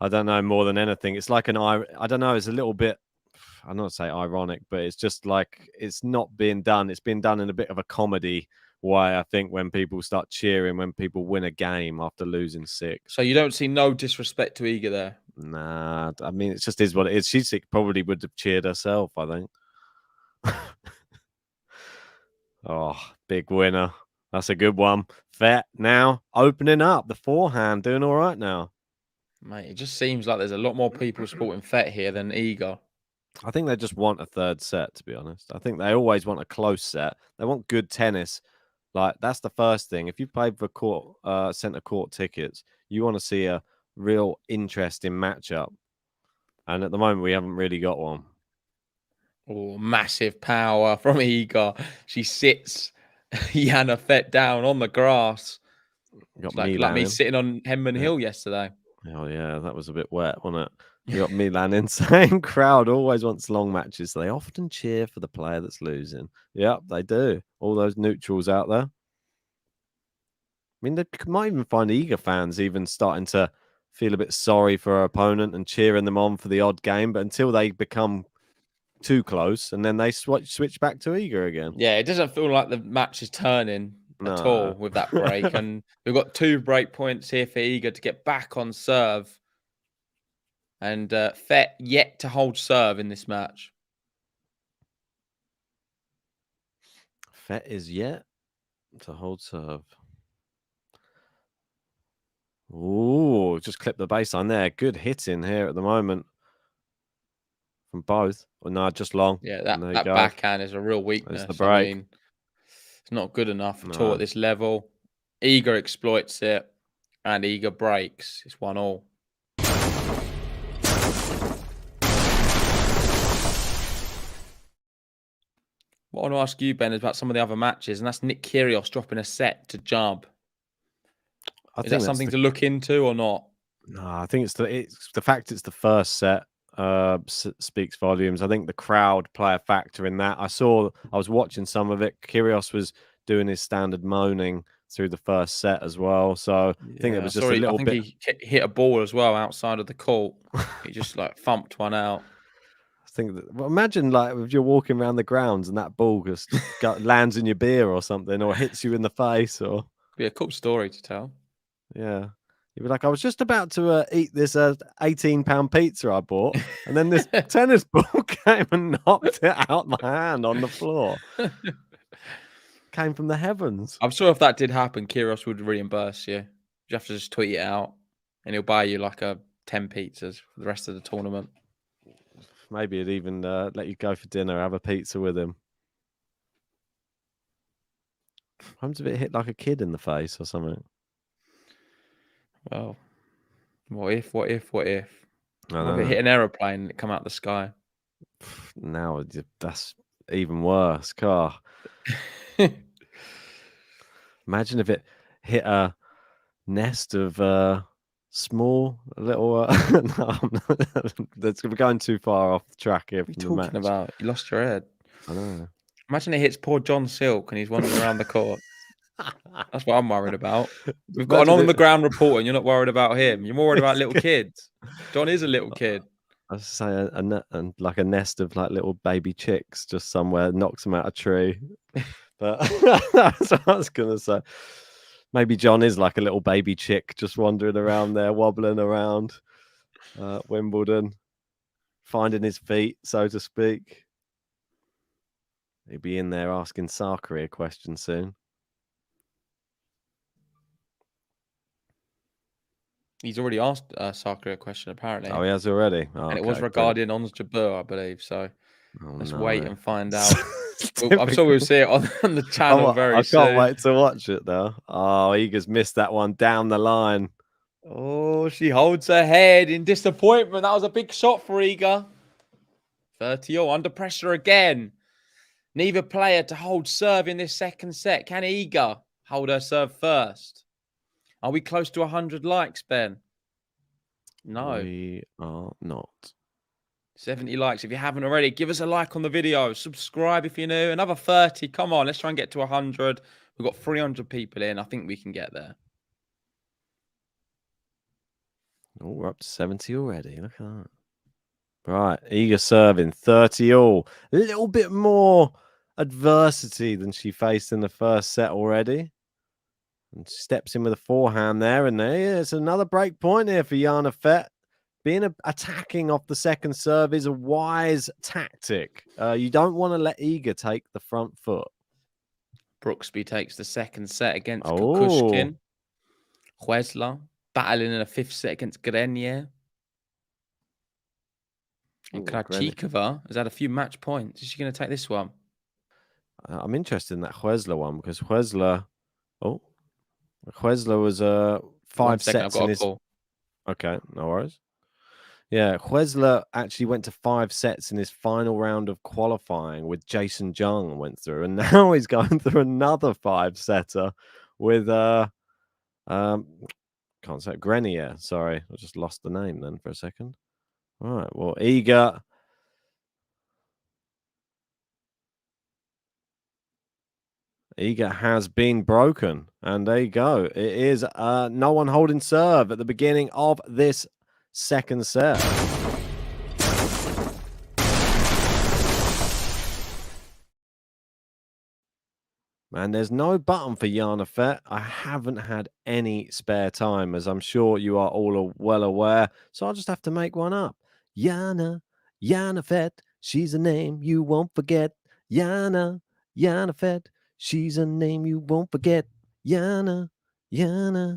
Speaker 2: I don't know, more than anything. It's like I don't know, it's a little bit, I'm not say ironic, but it's just like it's not being done. It's being done in a bit of a comedy way, I think, when people start cheering when people win a game after losing 6.
Speaker 4: So you don't see no disrespect to Iga there?
Speaker 2: Nah, I mean, it just is what it is. She probably would have cheered herself, I think. Oh, big winner. That's a good one. FETT now opening up the forehand, doing all right now.
Speaker 4: Mate, it just seems like there's a lot more people supporting FETT here than Iga.
Speaker 2: I think they just want a third set, to be honest. I think they always want a close set. They want good tennis. Like, that's the first thing. If you played for centre court tickets, you want to see a real interesting matchup. And at the moment, we haven't really got one.
Speaker 4: Oh, massive power from Iga. She sits Jana FETT down on the grass. Like me sitting on Henman Hill yesterday.
Speaker 2: Oh, yeah, that was a bit wet, wasn't it? You got Milan insane. Crowd always wants long matches. So they often cheer for the player that's losing. Yep, they do. All those neutrals out there. I mean, they might even find Iga fans even starting to feel a bit sorry for her opponent and cheering them on for the odd game. But until they become too close, and then they switch back to Iga again.
Speaker 4: Yeah, it doesn't feel like the match is turning at all with that break. And we've got 2 break points here for Iga to get back on serve. And FETT yet to hold serve in this match.
Speaker 2: FETT is yet to hold serve. Ooh, just clip the baseline there. Good hitting here at the moment from both. Or no, just long.
Speaker 4: Yeah, that backhand is a real weakness.
Speaker 2: The break.
Speaker 4: I mean, it's not good enough at all at this level. Iga exploits it, and Iga breaks. It's 1-1. What I want to ask you, Ben, is about some of the other matches, and that's Nick Kyrgios dropping a set to Jub. Is that something to look into or not?
Speaker 2: No, I think it's the fact it's the first set speaks volumes. I think the crowd play a factor in that. I was watching some of it. Kyrgios was doing his standard moaning through the first set as well. So I think it was just a little bit.
Speaker 4: I think he hit a ball as well outside of the court. He just like thumped one out.
Speaker 2: Well, imagine like if you're walking around the grounds and that ball just lands in your beer or something, or hits you in the face, or
Speaker 4: it'd be a cool story to tell.
Speaker 2: Yeah, you'd be like, I was just about to eat this 18-pound pizza I bought, and then this tennis ball came and knocked it out my hand on the floor. Came from the heavens.
Speaker 4: I'm sure if that did happen, Kyrgios would reimburse you. You have to just tweet it out, and he'll buy you like 10 pizzas for the rest of the tournament.
Speaker 2: Maybe he'd even let you go for dinner, have a pizza with him. What happens if it hit like a kid in the face or something?
Speaker 4: Well, what if? What if it hit an aeroplane and it come out the sky?
Speaker 2: Now that's even worse. Car. Imagine if it hit a nest of small little. No, that's going too far off the track here.
Speaker 4: What are you talking about? You lost your head.
Speaker 2: I know.
Speaker 4: Imagine it hits poor John Silk and he's wandering around the court. That's what I'm worried about. We've got an on-the-ground reporter and you're not worried about him. You're more worried about little kids. John is a little kid.
Speaker 2: I was saying like a nest of like little baby chicks just somewhere knocks them out a tree. But that's what I was gonna say. Maybe John is like a little baby chick just wandering around there, wobbling around Wimbledon, finding his feet, so to speak. He'll be in there asking Sakari a question soon.
Speaker 4: He's already asked Sakari a question, apparently.
Speaker 2: Oh, he has already? Oh,
Speaker 4: and it was regarding Ons Jabeur, I believe. So let's wait and find out. I'm sure we'll see it on the channel very soon.
Speaker 2: I can't wait to watch it, though. Oh, Iga's missed that one down the line.
Speaker 4: Oh, she holds her head in disappointment. That was a big shot for Iga. 30-0, under pressure again. Neither player to hold serve in this second set. Can Iga hold her serve first? Are we close to 100 likes, Ben? No.
Speaker 2: We are not.
Speaker 4: 70 likes. If you haven't already, give us a like on the video. Subscribe if you're new. Another 30. Come on, let's try and get to 100. We've got 300 people in. I think we can get there.
Speaker 2: Oh, we're up to 70 already. Look at that. Right, Iga serving 30 all. A little bit more adversity than she faced in the first set already. And steps in with a forehand there, and there's another break point here for Jana FETT. Being attacking off the second serve is a wise tactic. You don't want to let Iga take the front foot.
Speaker 4: Brooksby takes the second set against
Speaker 2: Oh.
Speaker 4: Kukushkin. Huesler battling in a fifth set against Grenier. And Krachikova has had a few match points. Is she going to take this one?
Speaker 2: I'm interested in that Huesler one because Huesler was 5 sets in his.
Speaker 4: Call.
Speaker 2: Okay, no worries. Yeah, Huesler actually went to 5 sets in his final round of qualifying with Jason Jung went through, and now he's going through another 5-setter with can't say Grenier. Sorry, I just lost the name then for a second. All right, well, Iga has been broken, and there you go. It is no one holding serve at the beginning of this second set. And there's no button for Jana FETT. I haven't had any spare time, as I'm sure you are all well aware. So I'll just have to make one up. Jana FETT. She's a name you won't forget. Jana FETT. She's a name you won't forget. Jana. Is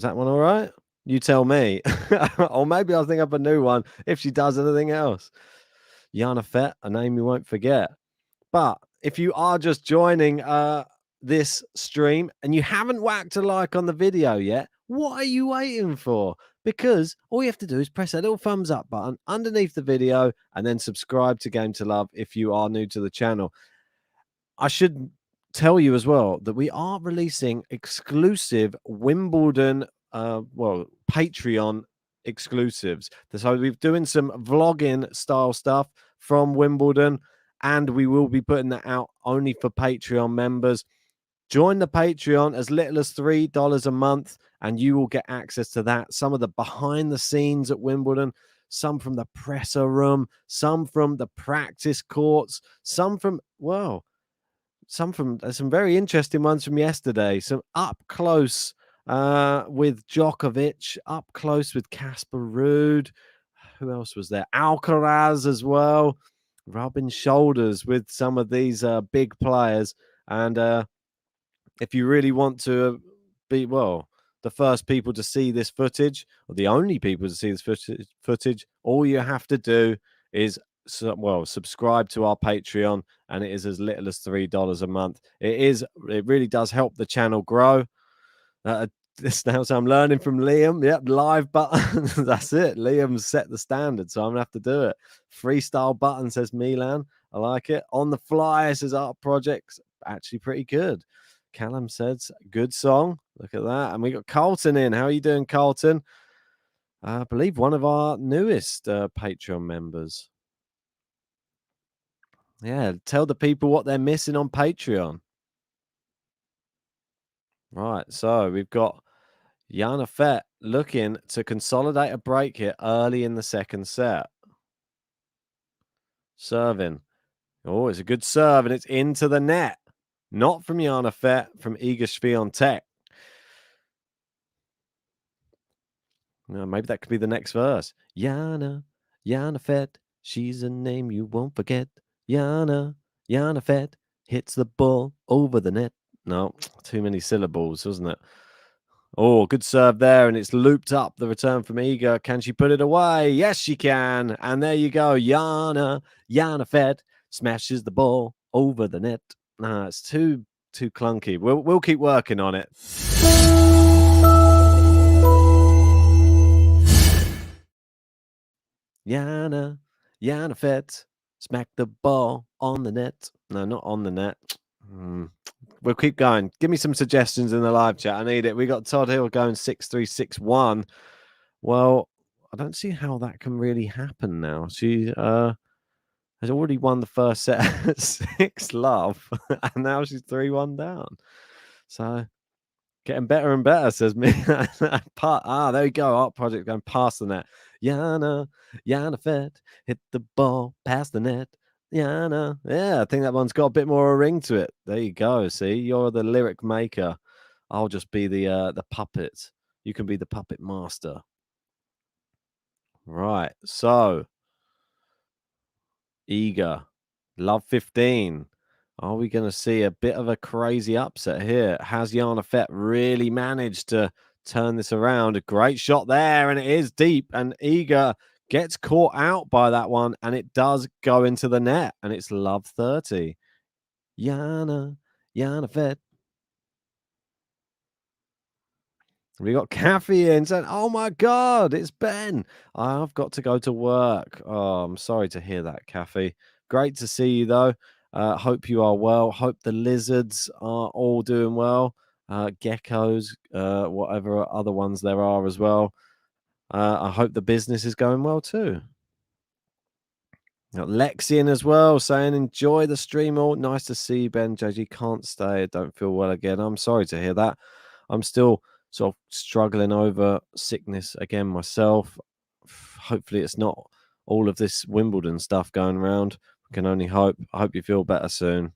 Speaker 2: that one all right? You tell me. Or maybe I'll think up a new one if she does anything else. Jana FETT, a name you won't forget. But if you are just joining this stream and you haven't whacked a like on the video yet, what are you waiting for? Because all you have to do is press that little thumbs up button underneath the video and then subscribe to Game to Love if you are new to the channel. I should tell you as well that we are releasing exclusive Wimbledon, Patreon exclusives. So we're doing some vlogging style stuff from Wimbledon, and we will be putting that out only for Patreon members. Join the Patreon as little as $3 a month, and you will get access to that. Some of the behind the scenes at Wimbledon, some from the presser room, some from the practice courts, some from some very interesting ones from yesterday. Some up close with Djokovic, up close with Casper Ruud. Who else was there? Alcaraz as well. Rubbing shoulders with some of these big players. And if you really want to be, the first people to see this footage, or the only people to see this footage, all you have to do is, subscribe to our Patreon, and it is as little as $3 a month. It really does help the channel grow. This now, so I'm learning from Liam. Yep, live button. That's it. Liam's set the standard, so I'm gonna have to do it. Freestyle button, says Milan. I like it. On the fly, says Art Projects. Actually, pretty good. Callum says good song. Look at that. And we got Carlton in. How are you doing, Carlton? I believe one of our newest Patreon members. Yeah, tell the people what they're missing on Patreon. Right, so we've got Jana FETT looking to consolidate a break here early in the second set. Serving. Oh, it's a good serve, and it's into the net. Not from Jana FETT, from Iga SWIATEK. No, maybe that could be the next verse. Jana FETT, she's a name you won't forget. Jana FETT hits the ball over the net. No, too many syllables, wasn't it? Oh, good serve there, and it's looped up. The return from Iga. Can she put it away? Yes, she can. And there you go. Jana FETT smashes the ball over the net. No, it's too clunky. We'll keep working on it. Jana FETT smack the ball on the net. No, not on the net. We'll keep going. Give me some suggestions in the live chat. I need it. We got Todd Hill going 6-3, 6-1. Well, I don't see how that can really happen now. She has already won the first set at 6-love, and now she's 3-1 down. So Getting better and better, says me. There we go. Art project going past the net. Jana FETT hit the ball past the net. Jana. Yeah, I think that one's got a bit more a ring to it. There you go. See, you're the lyric maker. I'll just be the puppet. You can be the puppet master. Right. So, Iga, love 15. Are we going to see a bit of a crazy upset here? Has Jana FETT really managed to turn this around? A great shot there, and it is deep. And Iga gets caught out by that one, and it does go into the net, and it's love 30. Jana FETT. We got Kathy in saying, oh my God, it's Ben. I've got to go to work. Oh, I'm sorry to hear that, Kathy. Great to see you, though. Hope you are well. Hope the lizards are all doing well. Geckos, whatever other ones there are as well. I hope the business is going well, too. Got Lexi in as well, saying, enjoy the stream all. Nice to see you, Ben. JG can't stay. I don't feel well again. I'm sorry to hear that. I'm still sort of struggling over sickness again myself. Hopefully it's not all of this Wimbledon stuff going around. We can only hope. I hope you feel better soon.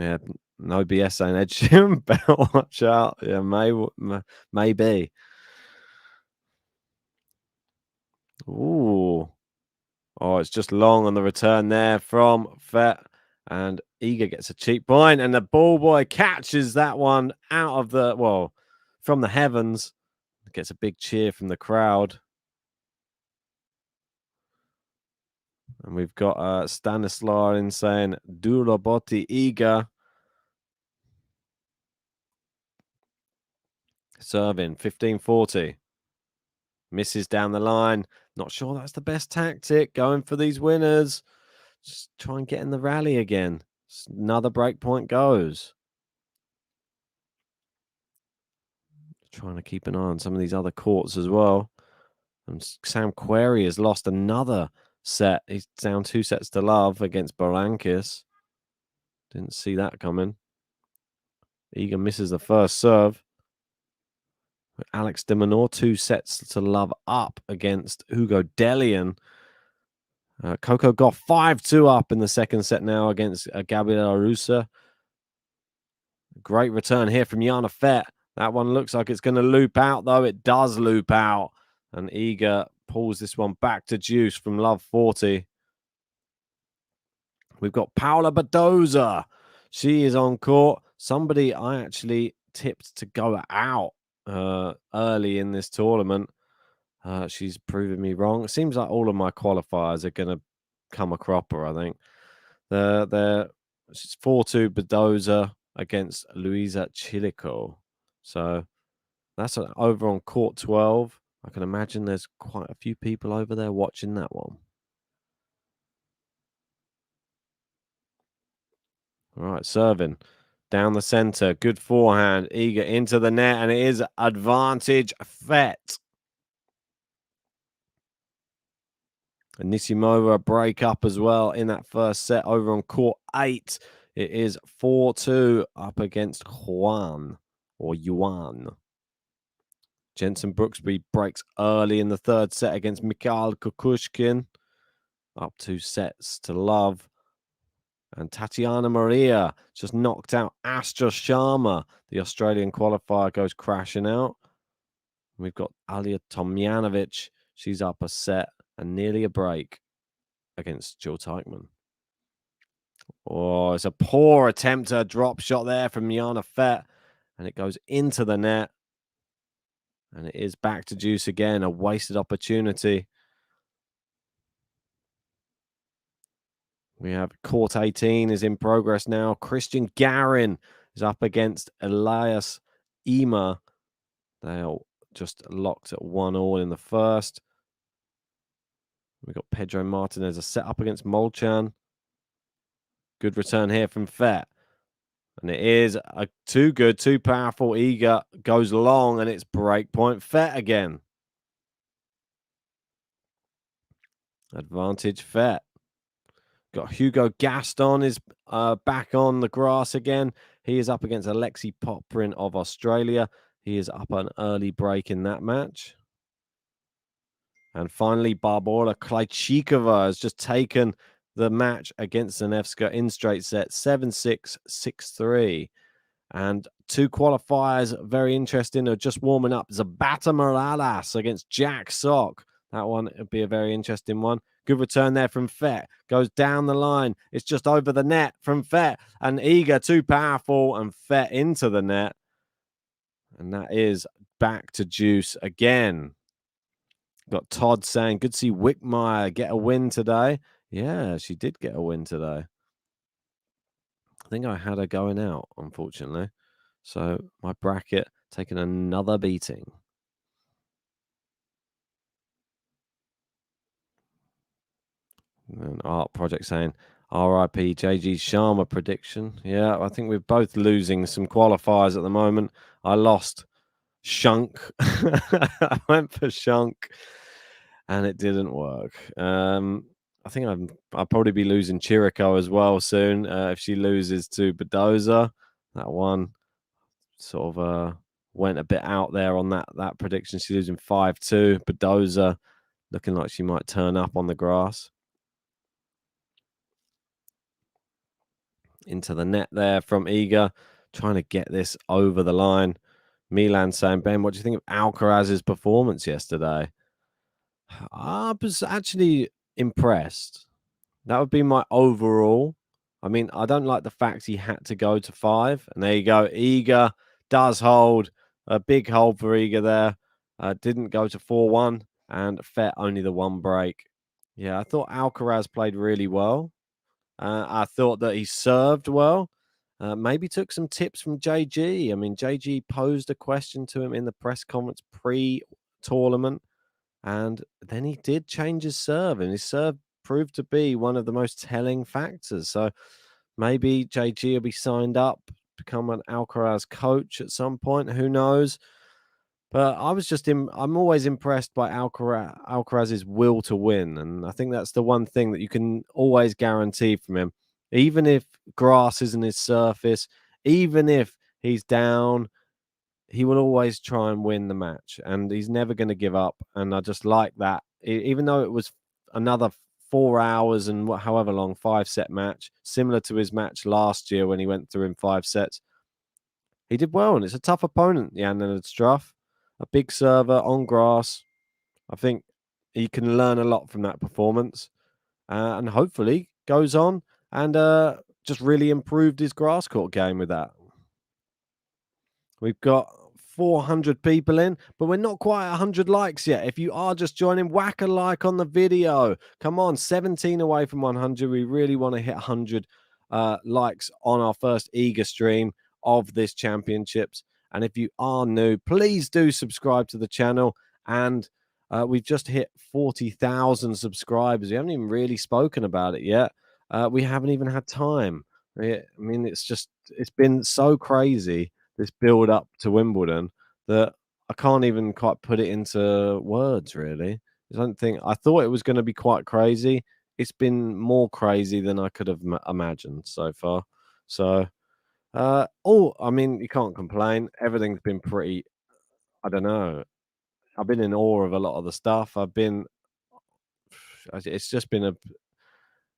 Speaker 2: Yeah, no BS saying Ed Sheeran, better watch out. Yeah, maybe. Ooh. Oh, it's just long on the return there from FETT. And Iga gets a cheap point, and the ball boy catches that one out of the, from the heavens. Gets a big cheer from the crowd. And we've got Stanislaw in saying, Duroboti Iga. Serving, 15-40. Misses down the line. Not sure that's the best tactic. Going for these winners. Just try and get in the rally again. Another break point goes. Trying to keep an eye on some of these other courts as well. And Sam Querrey has lost another set. He's down 2 sets to love against Barankis. Didn't see that coming. Iga misses the first serve. Alex de Minaur, 2 sets to love up against Hugo Dellien. Coco Gauff 5-2 up in the second set now against Gabriela Rusa. Great return here from Jana FETT. That one looks like it's going to loop out, though. It does loop out. And Iga pulls this one back to deuce from love 40. We've got Paula Badoza. She is on court. Somebody I actually tipped to go out early in this tournament. She's proven me wrong. It seems like all of my qualifiers are going to come a cropper, I think. She's 4-2 Badoza against Luisa Chilico. So that's over on court 12. I can imagine there's quite a few people over there watching that one. All right, serving down the center. Good forehand. Iga into the net, and it is advantage FETT. Anisimova break up as well in that first set over on court 8. It is 4-2 up against Yuan. Jensen Brooksby breaks early in the third set against Mikhail Kukushkin. Up 2 sets to love. And Tatiana Maria just knocked out Astra Sharma. The Australian qualifier goes crashing out. We've got Alia Tomjanovic. She's up a set and nearly a break against Jill Teichmann. Oh, it's a poor attempt at a drop shot there from Jana FETT. And it goes into the net. And it is back to deuce again. A wasted opportunity. We have court 18 is in progress now. Christian Garin is up against Elias Ema. They are just locked at 1-1 in the first. We've got Pedro Martinez a set up against Molchan. Good return here from FETT. And it is too good, too powerful. Iga goes long, and it's breakpoint FETT again. Advantage FETT. Got Hugo Gaston is back on the grass again. He is up against Alexei Poprin of Australia. He is up an early break in that match. And finally, Barbora Krejcikova has just taken the match against Zanevska in straight set, 7-6, 6-3. And 2 qualifiers, very interesting. They're just warming up. Zabata Morales against Jack Sock. That one would be a very interesting one. Good return there from FETT. Goes down the line. It's just over the net from FETT. And Iga, too powerful, and FETT into the net. And that is back to juice again. Got Todd saying, good to see Wickmeyer get a win today. Yeah, she did get a win today. I think I had her going out, unfortunately. So my bracket taking another beating. And Art Project saying, RIP JG Sharma prediction. Yeah, I think we're both losing some qualifiers at the moment. I lost Shunk. I went for Shunk. And it didn't work. I think I'll probably be losing Chirico as well soon. If she loses to Bedoza, that one sort of went a bit out there on that prediction. She's losing 5-2. Bedoza looking like she might turn up on the grass. Into the net there from Iga, trying to get this over the line. Milan saying, Ben, what do you think of Alcaraz's performance yesterday? I was actually impressed. That would be my overall. I mean, I don't like the fact he had to go to 5. And there you go. Iga does hold. A big hold for Iga there. Didn't go to 4-1. And FETT only the 1 break. Yeah, I thought Alcaraz played really well. I thought that he served well. Maybe took some tips from JG. I mean, JG posed a question to him in the press conference pre-tournament. And then he did change his serve, and his serve proved to be one of the most telling factors. So maybe JG will be signed up, become an Alcaraz coach at some point. Who knows? But I'm always impressed by Alcaraz's will to win. And I think that's the one thing that you can always guarantee from him. Even if grass isn't his surface, even if he's down, he will always try and win the match, and he's never going to give up. And I just like that. Even though it was another 4 hours and however long, 5-set match, similar to his match last year when he went through in 5 sets, he did well. And it's a tough opponent, Jana Struff, a big server on grass. I think he can learn a lot from that performance, and hopefully goes on and just really improved his grass court game with that. We've got 400 people in, but we're not quite 100 likes yet. If you are just joining, whack a like on the video. Come on, 17 away from 100. We really want to hit 100 likes on our first Iga stream of this championships. And if you are new, please do subscribe to the channel. And we've just hit 40,000 subscribers. We haven't even really spoken about it yet. We haven't even had time. I mean, it's been so crazy, this build up to Wimbledon, that I can't even quite put it into words, really. I thought it was going to be quite crazy. It's been more crazy than I could have imagined so far. So, I mean, you can't complain. Everything's been pretty, I don't know. I've been in awe of a lot of the stuff. It's just been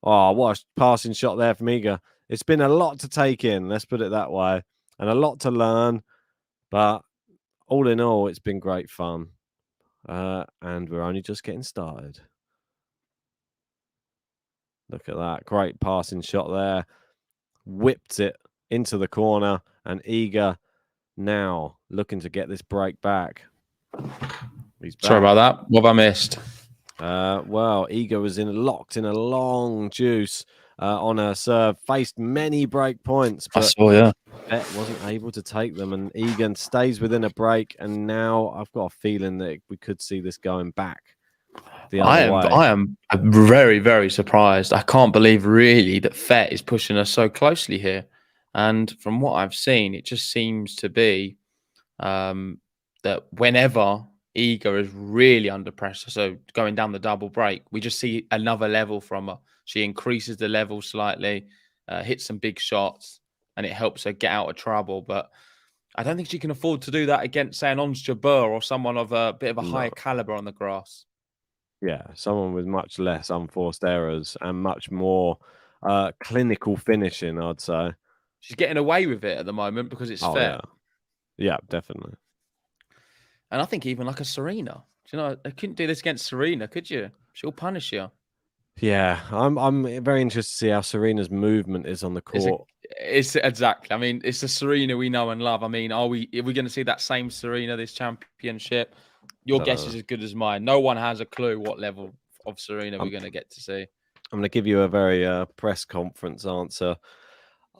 Speaker 2: what a passing shot there from Iga. It's been a lot to take in, let's put it that way, and a lot to learn. But all in all, it's been great fun. And we're only just getting started. Look at that. Great passing shot there. Whipped it into the corner. And Iga now looking to get this break back. He's back.
Speaker 4: Sorry about that. What have I missed?
Speaker 2: Well, Iga was locked in a long juice on her serve. Faced many break points. But FETT wasn't able to take them, and Egan stays within a break. And now I've got a feeling that we could see this going back the other way.
Speaker 4: I am very, very surprised. I can't believe really that FETT is pushing us so closely here. And from what I've seen, it just seems to be that whenever Iga is really under pressure, so going down the double break, we just see another level from her. she increases the level slightly, hits some big shots, and it helps her get out of trouble. But I don't think she can afford to do that against, say, an Ons Jabeur or someone of a bit of a higher caliber on the grass.
Speaker 2: Yeah, someone with much less unforced errors and much more clinical finishing, I'd say.
Speaker 4: She's getting away with it at the moment because it's FETT.
Speaker 2: Yeah, definitely.
Speaker 4: And I think even like a Serena. Do you know, I couldn't do this against Serena, could you? She'll punish you.
Speaker 2: Yeah, I'm very interested to see how Serena's movement is on the court.
Speaker 4: It's exactly. I mean, it's the Serena we know and love. I mean, are we going to see that same Serena this championship? Your guess is as good as mine. No one has a clue what level of Serena we're going to get to see.
Speaker 2: I'm going to give you a very press conference answer.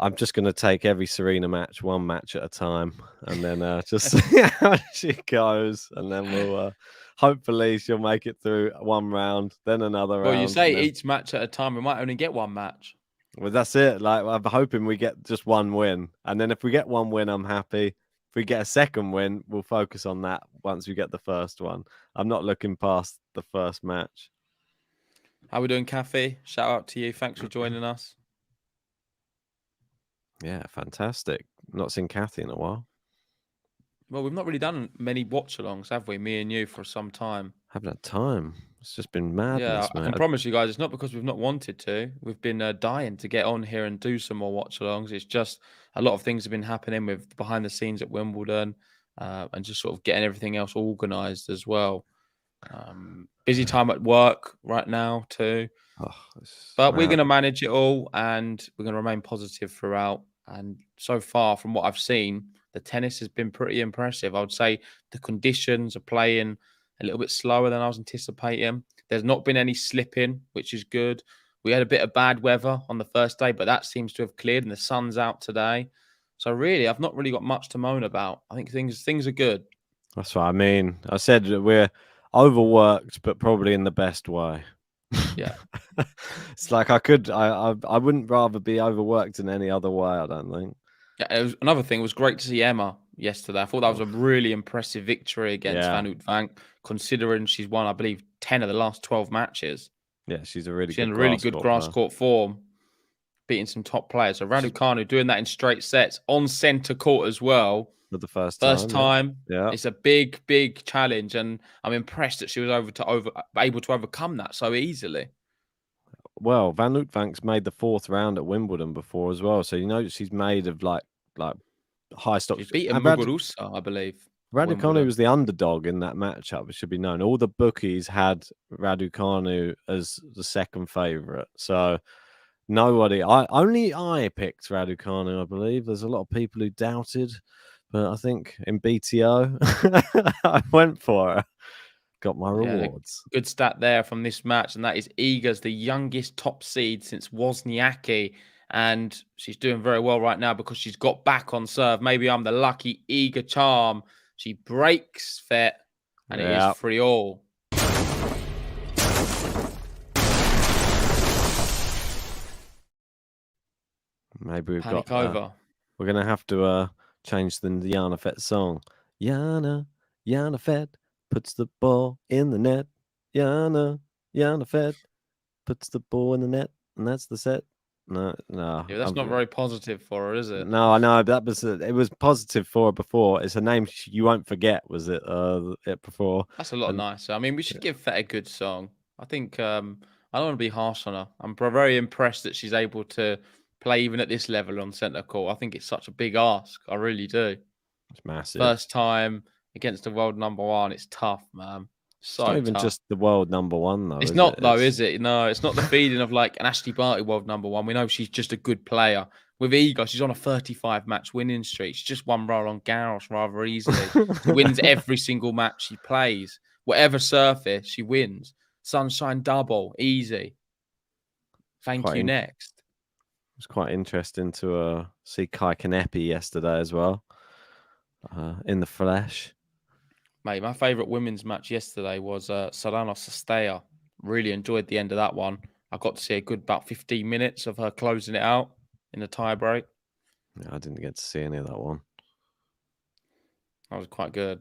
Speaker 2: I'm just going to take every Serena match, one match at a time, and then just see how she goes. And then we'll hopefully she'll make it through one round, then another round.
Speaker 4: Well, you say each match at a time. We might only get one match.
Speaker 2: Well, that's it. Like, I'm hoping we get just one win. And then if we get one win, I'm happy. If we get a second win, we'll focus on that once we get the first one. I'm not looking past the first match.
Speaker 4: How we doing, Kathy? Shout out to you. Thanks for joining us.
Speaker 2: Yeah, fantastic. Not seen Kathy in a while.
Speaker 4: Well, we've not really done many watch-alongs, have we? Me and you for some time.
Speaker 2: Haven't had time. It's just been madness,
Speaker 4: I can promise you guys, it's not because we've not wanted to. We've been dying to get on here and do some more watch-alongs. It's just a lot of things have been happening with behind the scenes at Wimbledon and just sort of getting everything else organised as well. Busy time at work right now too. But we're going to manage it all and we're going to remain positive throughout. And so far, from what I've seen, the tennis has been pretty impressive. I would say the conditions are playing a little bit slower than I was anticipating. There's not been any slipping, which is good. We had a bit of bad weather on the first day, but that seems to have cleared and the sun's out today. So really, I've not really got much to moan about. I think things are good.
Speaker 2: That's what I mean. I said that we're overworked, but probably in the best way.
Speaker 4: Yeah.
Speaker 2: It's like I wouldn't rather be overworked in any other way, I don't think.
Speaker 4: Yeah, another thing, it was great to see Emma yesterday. I thought that was a really impressive victory against Van Uytvanck, considering she's won, I believe, 10 of the last 12 matches.
Speaker 2: Yeah, she's in
Speaker 4: good grass court form, beating some top players. So Raducanu doing that in straight sets on centre court as well.
Speaker 2: For the first
Speaker 4: time.
Speaker 2: Yeah.
Speaker 4: It's a big, big challenge, and I'm impressed that she was able to overcome that so easily.
Speaker 2: Well, Van Uytvanck's made the fourth round at Wimbledon before as well, so you know she's made of like high stock.
Speaker 4: She's beaten Muguruza, I believe.
Speaker 2: Raducanu was the underdog in that matchup. It should be known. All the bookies had Raducanu as the second favourite, so nobody. Only I picked Raducanu. I believe there's a lot of people who doubted, but I think in BTO I went for her. Got my rewards.
Speaker 4: Good stat there from this match, and that is Iga's the youngest top seed since Wozniacki, and she's doing very well right now because she's got back on serve. Maybe I'm the lucky Iga charm. She breaks FETT, and it is 3-3.
Speaker 2: Maybe we've
Speaker 4: Panic
Speaker 2: got
Speaker 4: over.
Speaker 2: We're gonna have to change the Jana FETT song. Jana FETT puts the ball in the net. Jana FETT puts the ball in the net, and that's the set. No.
Speaker 4: Yeah, that's not very positive for her, is it?
Speaker 2: No, I know. It was positive for her before. It's a name you won't forget. Was it? It before.
Speaker 4: That's a lot nicer. I mean, we should give FETT a good song. I think I don't want to be harsh on her. I'm very impressed that she's able to play even at this level on centre court. I think it's such a big ask. I really do.
Speaker 2: It's massive.
Speaker 4: First time against the world number one. It's tough, man. So
Speaker 2: it's not even
Speaker 4: tough.
Speaker 2: Just the world number one, though.
Speaker 4: It's not, though, is it? No, it's not the feeling of like an Ashley Barty world number one. We know she's just a good player. With Iga, she's on a 35-match winning streak. She's just won Roland Garros rather easily. She wins every single match she plays. Whatever surface, she wins. Sunshine double, easy. Thank you, next.
Speaker 2: It was quite interesting to see Kai Kanepi yesterday as well, in the flesh.
Speaker 4: Mate, my favourite women's match yesterday was Serrano Sastea. Really enjoyed the end of that one. I got to see a good about 15 minutes of her closing it out in the tie break.
Speaker 2: Yeah, I didn't get to see any of that one.
Speaker 4: That was quite good.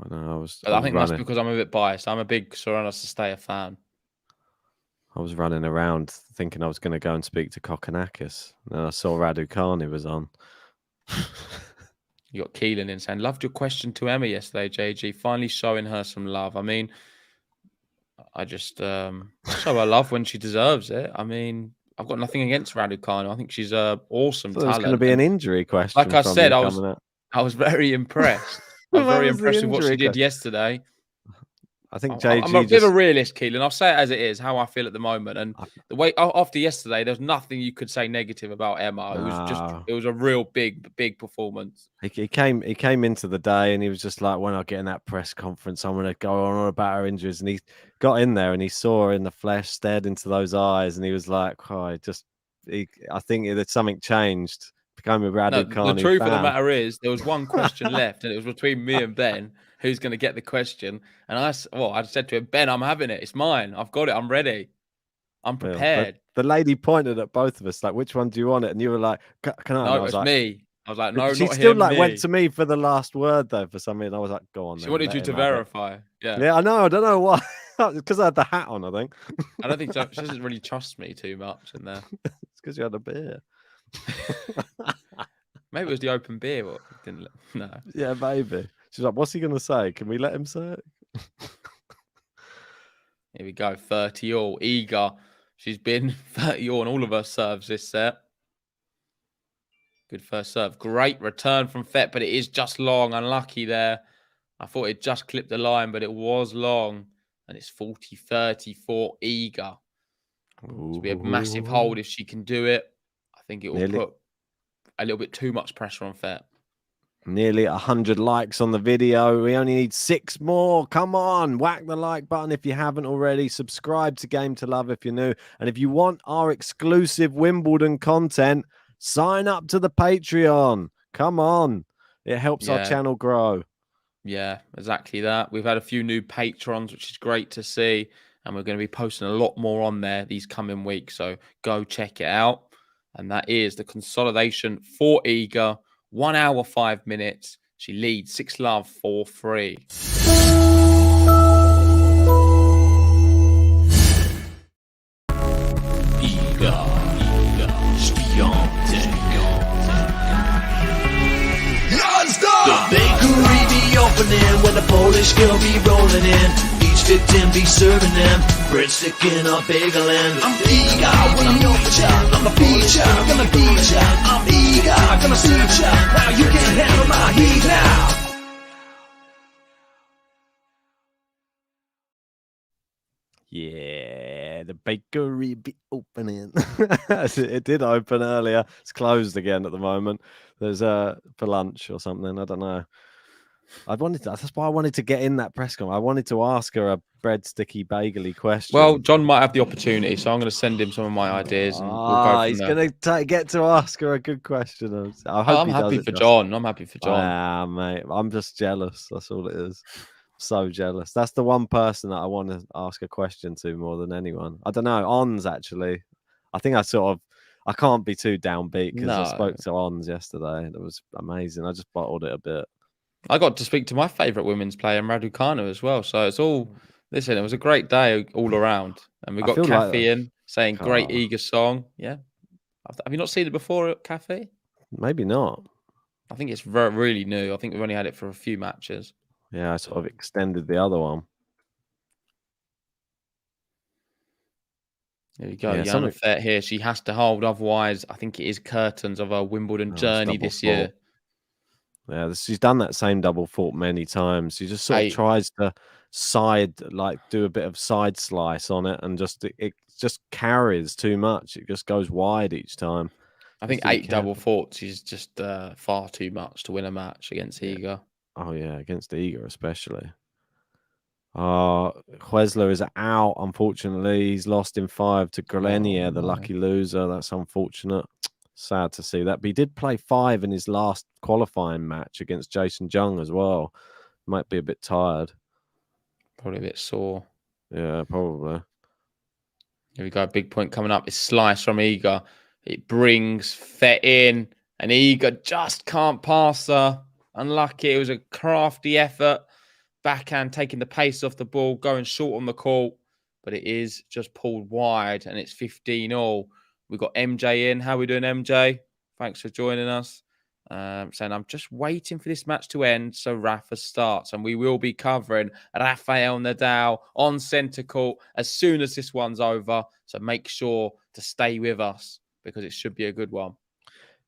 Speaker 2: I know,
Speaker 4: I think that's because I'm a bit biased. I'm a big Serrano Sastea fan.
Speaker 2: I was running around thinking I was going to go and speak to Kokkinakis. And then I saw Raducanu was on.
Speaker 4: You got Keelan in saying, loved your question to Emma yesterday, JG. Finally showing her some love. I mean, I just show her love when she deserves it. I mean, I've got nothing against Raducanu. I think she's an awesome talent.
Speaker 2: There's going to be an injury question.
Speaker 4: Like I said, I was very impressed. I was very impressed with what she did yesterday.
Speaker 2: I think JG
Speaker 4: I'm a bit of a realist, Keelan. I'll say it as it is, how I feel at the moment. And the way after yesterday, there's nothing you could say negative about Emma. It was a real big performance.
Speaker 2: He came into the day and he was just like, when I get in that press conference, I'm going to go on about her injuries. And he got in there and he saw her in the flesh, stared into those eyes, and he was like, oh, I think that something changed. Became a Raducanu
Speaker 4: the truth
Speaker 2: fan.
Speaker 4: of the matter is, there was one question left, and it was between me and Ben. Who's going to get the question? And I said to him, Ben, I'm having it. It's mine. I've got it. I'm ready. I'm prepared.
Speaker 2: The lady pointed at both of us, like, which one do you want it? And you were like, can I?
Speaker 4: No, it was like, me. I was like, no,
Speaker 2: she
Speaker 4: not
Speaker 2: still
Speaker 4: him,
Speaker 2: like
Speaker 4: me.
Speaker 2: went to me for the last word though for some reason. I was like, go on.
Speaker 4: She wanted you to verify.
Speaker 2: Yeah, I know. I don't know why. Because I had the hat on, I think.
Speaker 4: I don't think she doesn't really trust me too much in there.
Speaker 2: It's because you had a beer.
Speaker 4: Maybe it was the open beer. No.
Speaker 2: Yeah, maybe. She's like, what's he going to say? Can we let him say it?
Speaker 4: Here we go. 30 all. Iga. She's been 30 all on all of her serves this set. Good first serve. Great return from FETT, but it is just long. Unlucky there. I thought it just clipped the line, but it was long. And it's 40-30 for Iga. It'll be a massive hold if she can do it. I think it will put a little bit too much pressure on FETT.
Speaker 2: Nearly 100 likes on the video. We only need 6 more. Come on, whack the like button if you haven't already. Subscribe to Game to Love if you're new. And if you want our exclusive Wimbledon content, sign up to the Patreon. Come on. It helps our channel grow.
Speaker 4: Yeah, exactly that. We've had a few new patrons, which is great to see. And we're going to be posting a lot more on there these coming weeks. So go check it out. And that is the consolidation for Iga. 1 hour, 5 minutes. She leads 6-love 4-3.
Speaker 3: Iga SWIATEK. Non-stop! The bakery be opening when the Polish girl be rolling in. Each victim be serving them breadstick in a bagel. I'm Iga when I'm beat ya. I'm the beat ya, gonna beat ya. I'm Iga, gonna suit ya. Now you can't handle my heat now.
Speaker 2: Yeah, the bakery be opening. It did open earlier. It's closed again at the moment. There's for lunch or something. I don't know. That's why I wanted to get in that press conference. I wanted to ask her a breadsticky bagely question.
Speaker 4: Well, John might have the opportunity, so I'm going to send him some of my ideas, and we'll go from
Speaker 2: he's
Speaker 4: there.
Speaker 2: going to get to ask her a good question.
Speaker 4: I'm happy for John. I'm happy for John.
Speaker 2: Yeah, mate. I'm just jealous. That's all it is. So jealous. That's the one person that I want to ask a question to more than anyone. I don't know. Ons, actually. I think I can't be too downbeat because I spoke to Ons yesterday. It was amazing. I just bottled it a bit.
Speaker 4: I got to speak to my favourite women's player, Raducanu, as well. So it's all, listen, it was a great day all around. And we got Kathy in saying, great Iga song. Yeah. Have you not seen it before, Kathy?
Speaker 2: Maybe not.
Speaker 4: I think it's really new. I think we've only had it for a few matches.
Speaker 2: Yeah, I sort of extended the other one.
Speaker 4: There we go. Jana FETT here. She has to hold. Otherwise, I think it is curtains of her Wimbledon journey this year.
Speaker 2: Yeah, she's done that same double fault many times. She just sort of tries to do a bit of side slice on it, and it just carries too much. It just goes wide each time.
Speaker 4: I think 8 double faults is just far too much to win a match against Iga.
Speaker 2: Oh yeah, against Iga especially. Huesler is out, unfortunately. He's lost in 5 to Grenier, the lucky loser. That's unfortunate. Sad to see that. But he did play 5 in his last qualifying match against Jason Jung as well. Might be a bit tired.
Speaker 4: Probably a bit sore.
Speaker 2: Yeah, probably.
Speaker 4: Here we go. Big point coming up. It's slice from Iga. It brings FETT in, and Iga just can't pass her. Unlucky. It was a crafty effort. Backhand taking the pace off the ball, going short on the court. but it is just pulled wide, and it's 15-all. We've got MJ in. How are we doing, MJ? Thanks for joining us. Saying, I'm just waiting for this match to end so Rafa starts, and we will be covering Rafael Nadal on centre court as soon as this one's over. So make sure to stay with us because it should be a good one.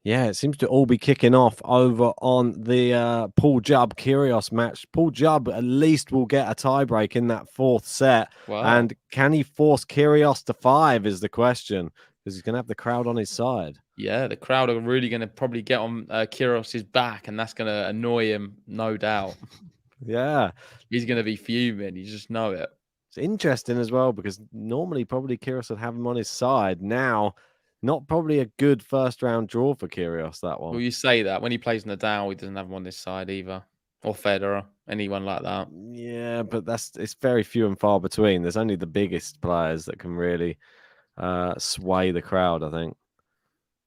Speaker 2: Yeah, it seems to all be kicking off over on the Paul Jubb Kyrgios match. Paul Jubb at least will get a tiebreak in that 4th set.
Speaker 4: Wow.
Speaker 2: And can he force Kyrgios to 5 is the question, because he's going to have the crowd on his side.
Speaker 4: Yeah, the crowd are really going to probably get on Kyrgios's back, and that's going to annoy him, no doubt.
Speaker 2: Yeah.
Speaker 4: He's going to be fuming. You just know it.
Speaker 2: It's interesting as well, because normally probably Kyrgios would have him on his side. Now, not probably a good first-round draw for Kyrgios, that one.
Speaker 4: Well, you say that. When he plays Nadal, he doesn't have him on this side either. Or Federer, anyone like that.
Speaker 2: Yeah, but it's very few and far between. There's only the biggest players that can really sway the crowd, I think.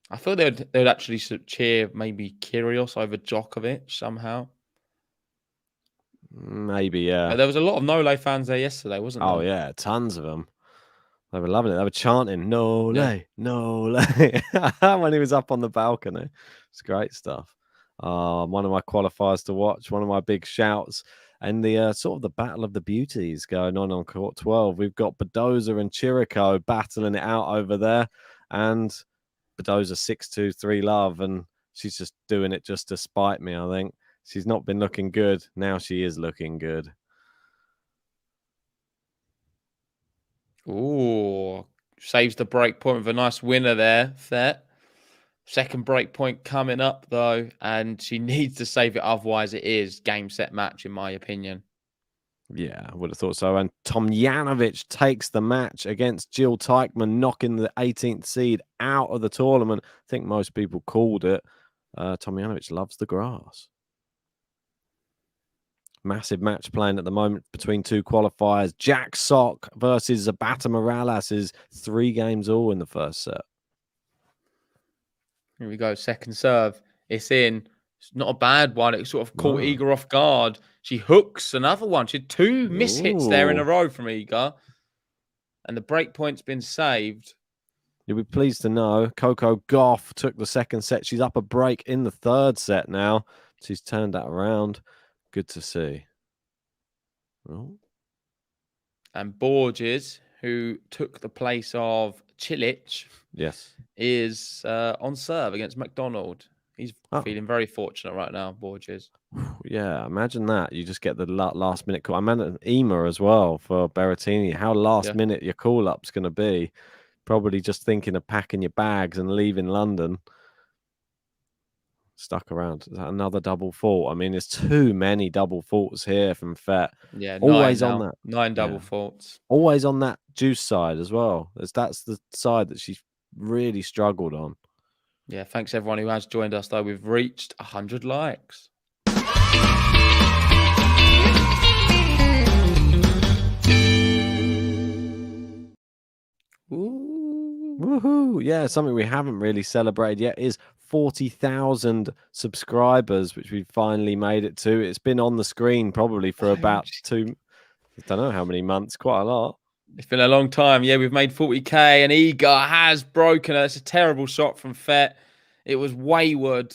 Speaker 4: I thought they'd actually cheer maybe Kyrgios over Djokovic somehow.
Speaker 2: Maybe, yeah.
Speaker 4: But there was a lot of Nole fans there yesterday, wasn't there?
Speaker 2: Oh, yeah, tons of them. They were loving it. They were chanting, Nole, Nole, when he was up on the balcony. It's great stuff. One of my qualifiers to watch, one of my big shouts. And the sort of the battle of the beauties going on court 12. We've got Badoza and Chirico battling it out over there. And Badoza 6-2, 3-love. And she's just doing it just to spite me, I think. She's not been looking good. Now she is looking good.
Speaker 4: Ooh, saves the break point with a nice winner there, FETT. Second break point coming up, though, and she needs to save it. Otherwise, it is game, set, match, in my opinion.
Speaker 2: Yeah, I would have thought so. And Tomljanovic takes the match against Jill Teichmann, knocking the 18th seed out of the tournament. I think most people called it. Tomljanovic loves the grass. Massive match playing at the moment between two qualifiers. Jack Sock versus Zabata Morales is 3 games all in the first set.
Speaker 4: Here we go. Second serve. It's in. It's not a bad one. It sort of caught Iga off guard. She hooks another one. She had 2 miss hits there in a row from Iga. And the break point's been saved.
Speaker 2: You'll be pleased to know Coco Gauff took the second set. She's up a break in the third set now. She's turned that around. Good to see. Oh.
Speaker 4: And Borges, who took the place of Cilic,
Speaker 2: yes,
Speaker 4: is on serve against McDonald. He's feeling very fortunate right now, Borges.
Speaker 2: Yeah, imagine that. You just get the last minute call. I meant EMA as well for Berrettini. How last minute your call up's going to be. Probably just thinking of packing your bags and leaving London. Stuck around. Is that another double fault? I mean, there's too many double faults here from FETT.
Speaker 4: Yeah,
Speaker 2: always on that.
Speaker 4: 9 double faults.
Speaker 2: Always on that juice side as well. That's the side that she's really struggled on.
Speaker 4: Yeah, thanks everyone who has joined us, though. We've reached 100 likes.
Speaker 2: Ooh. Woohoo! Yeah, something we haven't really celebrated yet is 40,000 subscribers, which we finally made it to. It's been on the screen probably for about I don't know how many months, quite a lot.
Speaker 4: It's been a long time. Yeah, we've made 40k and Iga has broken it. It's a terrible shot from FETT. It was wayward,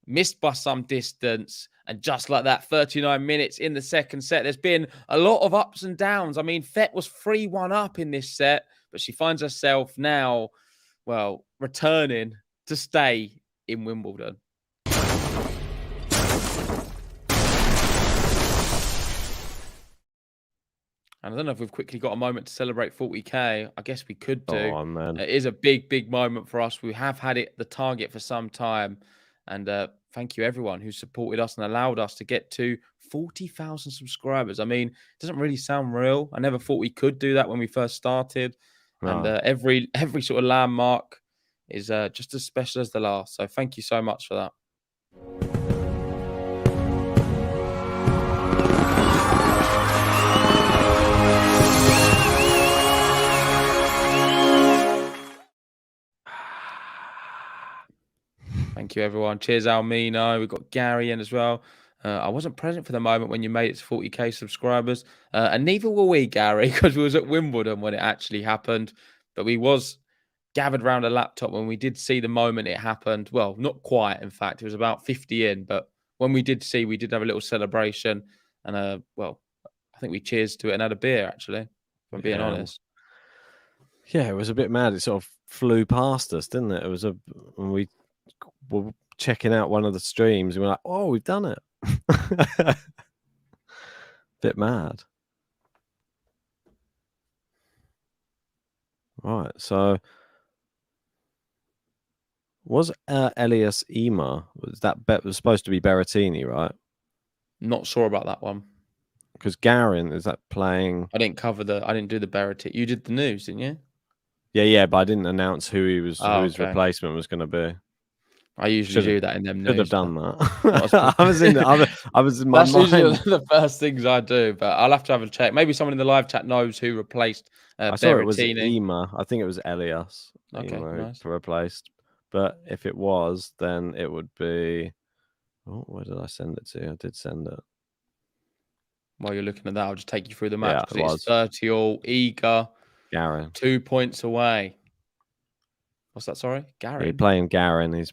Speaker 4: missed by some distance. And just like that, 39 minutes in the second set. There's been a lot of ups and downs. I mean, FETT was 3-1 up in this set, but she finds herself now, well, returning to stay in Wimbledon. And I don't know if we've quickly got a moment to celebrate 40k. I guess we could do.
Speaker 2: Oh, man.
Speaker 4: It is a big, big moment for us. We have had it the target for some time. And thank you, everyone who supported us and allowed us to get to 40,000 subscribers. I mean, it doesn't really sound real. I never thought we could do that when we first started. No. And every sort of landmark is just as special as the last. So thank you so much for that. Thank you, everyone. Cheers, Almino. We've got Gary in as well. I wasn't present for the moment when you made it to 40k subscribers, and neither were we, Gary, because we was at Wimbledon when it actually happened. But we was gathered around a laptop when we did see the moment it happened. Well, not quite, in fact. It was about 50 in, but when we did see, we did have a little celebration. And, well, I think we cheers to it and had a beer, actually, if I'm being honest.
Speaker 2: Yeah, it was a bit mad. It sort of flew past us, didn't it? It was when we were checking out one of the streams, and we're like, oh, we've done it. Bit mad. Right, so was Elias Ema, was that bet was supposed to be Berrettini, right?
Speaker 4: Not sure about that one.
Speaker 2: Because Garin, is that playing?
Speaker 4: I didn't do the Berrettini. You did the news, didn't you?
Speaker 2: Yeah, but I didn't announce who his replacement was going to be.
Speaker 4: I usually do that in them news.
Speaker 2: Should have done that. I was in my
Speaker 4: That's
Speaker 2: mind.
Speaker 4: usually the first things I do, but I'll have to have a check. Maybe someone in the live chat knows who replaced
Speaker 2: I saw it was
Speaker 4: Berrettini.
Speaker 2: Ema. I think it was Elias.
Speaker 4: Okay, nice.
Speaker 2: Replaced. But if it was, then it would be. Oh, where did I send it to? I did send it.
Speaker 4: While you're looking at that, I'll just take you through the match.
Speaker 2: Yeah,
Speaker 4: It's 30-all. Iga,
Speaker 2: Garin.
Speaker 4: 2 points away. What's that? Sorry, Garin.
Speaker 2: He's playing Garin. He's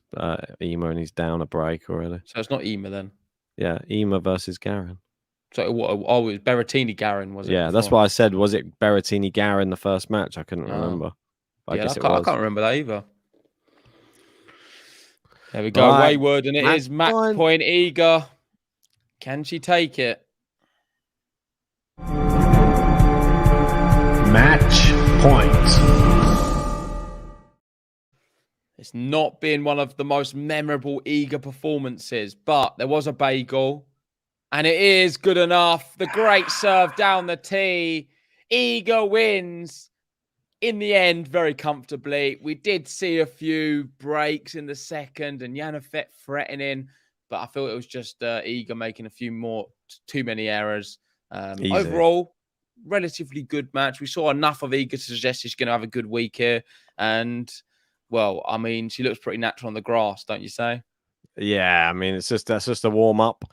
Speaker 2: Ema, and he's down a break already.
Speaker 4: So it's not Ema then.
Speaker 2: Yeah, Ema versus Garin.
Speaker 4: So what? Oh, it was Berrettini Garin, was it?
Speaker 2: Yeah, that's why I said. Was it Berrettini Garin the first match? I couldn't remember. I guess it was.
Speaker 4: I can't remember that either. There we go,
Speaker 2: Right.
Speaker 4: Wayward, and it is match point Iga. Can she take it?
Speaker 1: Match point.
Speaker 4: It's not been one of the most memorable Iga performances, but there was a bagel, and it is good enough. The great serve down the tee. Iga wins in the end very comfortably. We did see a few breaks in the second, and Jana FETT threatening, but I feel it was just Iga making a few too many errors. Overall, relatively good match. We saw enough of Iga to suggest she's going to have a good week here, and well, I mean, she looks pretty natural on the grass, don't you say?
Speaker 2: Yeah, I mean, that's just a warm up.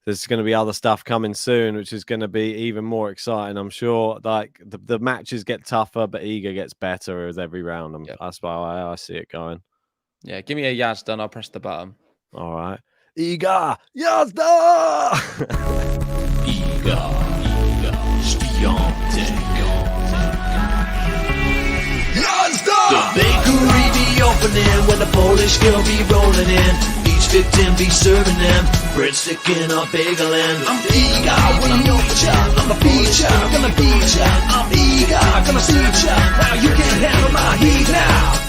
Speaker 2: There's going to be other stuff coming soon, which is going to be even more exciting. I'm sure. Like the matches get tougher, but Iga gets better with every round. That's why I see it going.
Speaker 4: Yeah, give me a Yazda and I'll press the button.
Speaker 2: All right, Iga Yazda.
Speaker 3: Iga SWIATEK. The bakery be opening when the Polish girl be rolling in. Each victim be serving them breadstick in a bagel and I'm Iga when I'm your child. I'm a feature, gonna beat ya. I'm Iga, gonna see ya. Now you can't handle my heat now.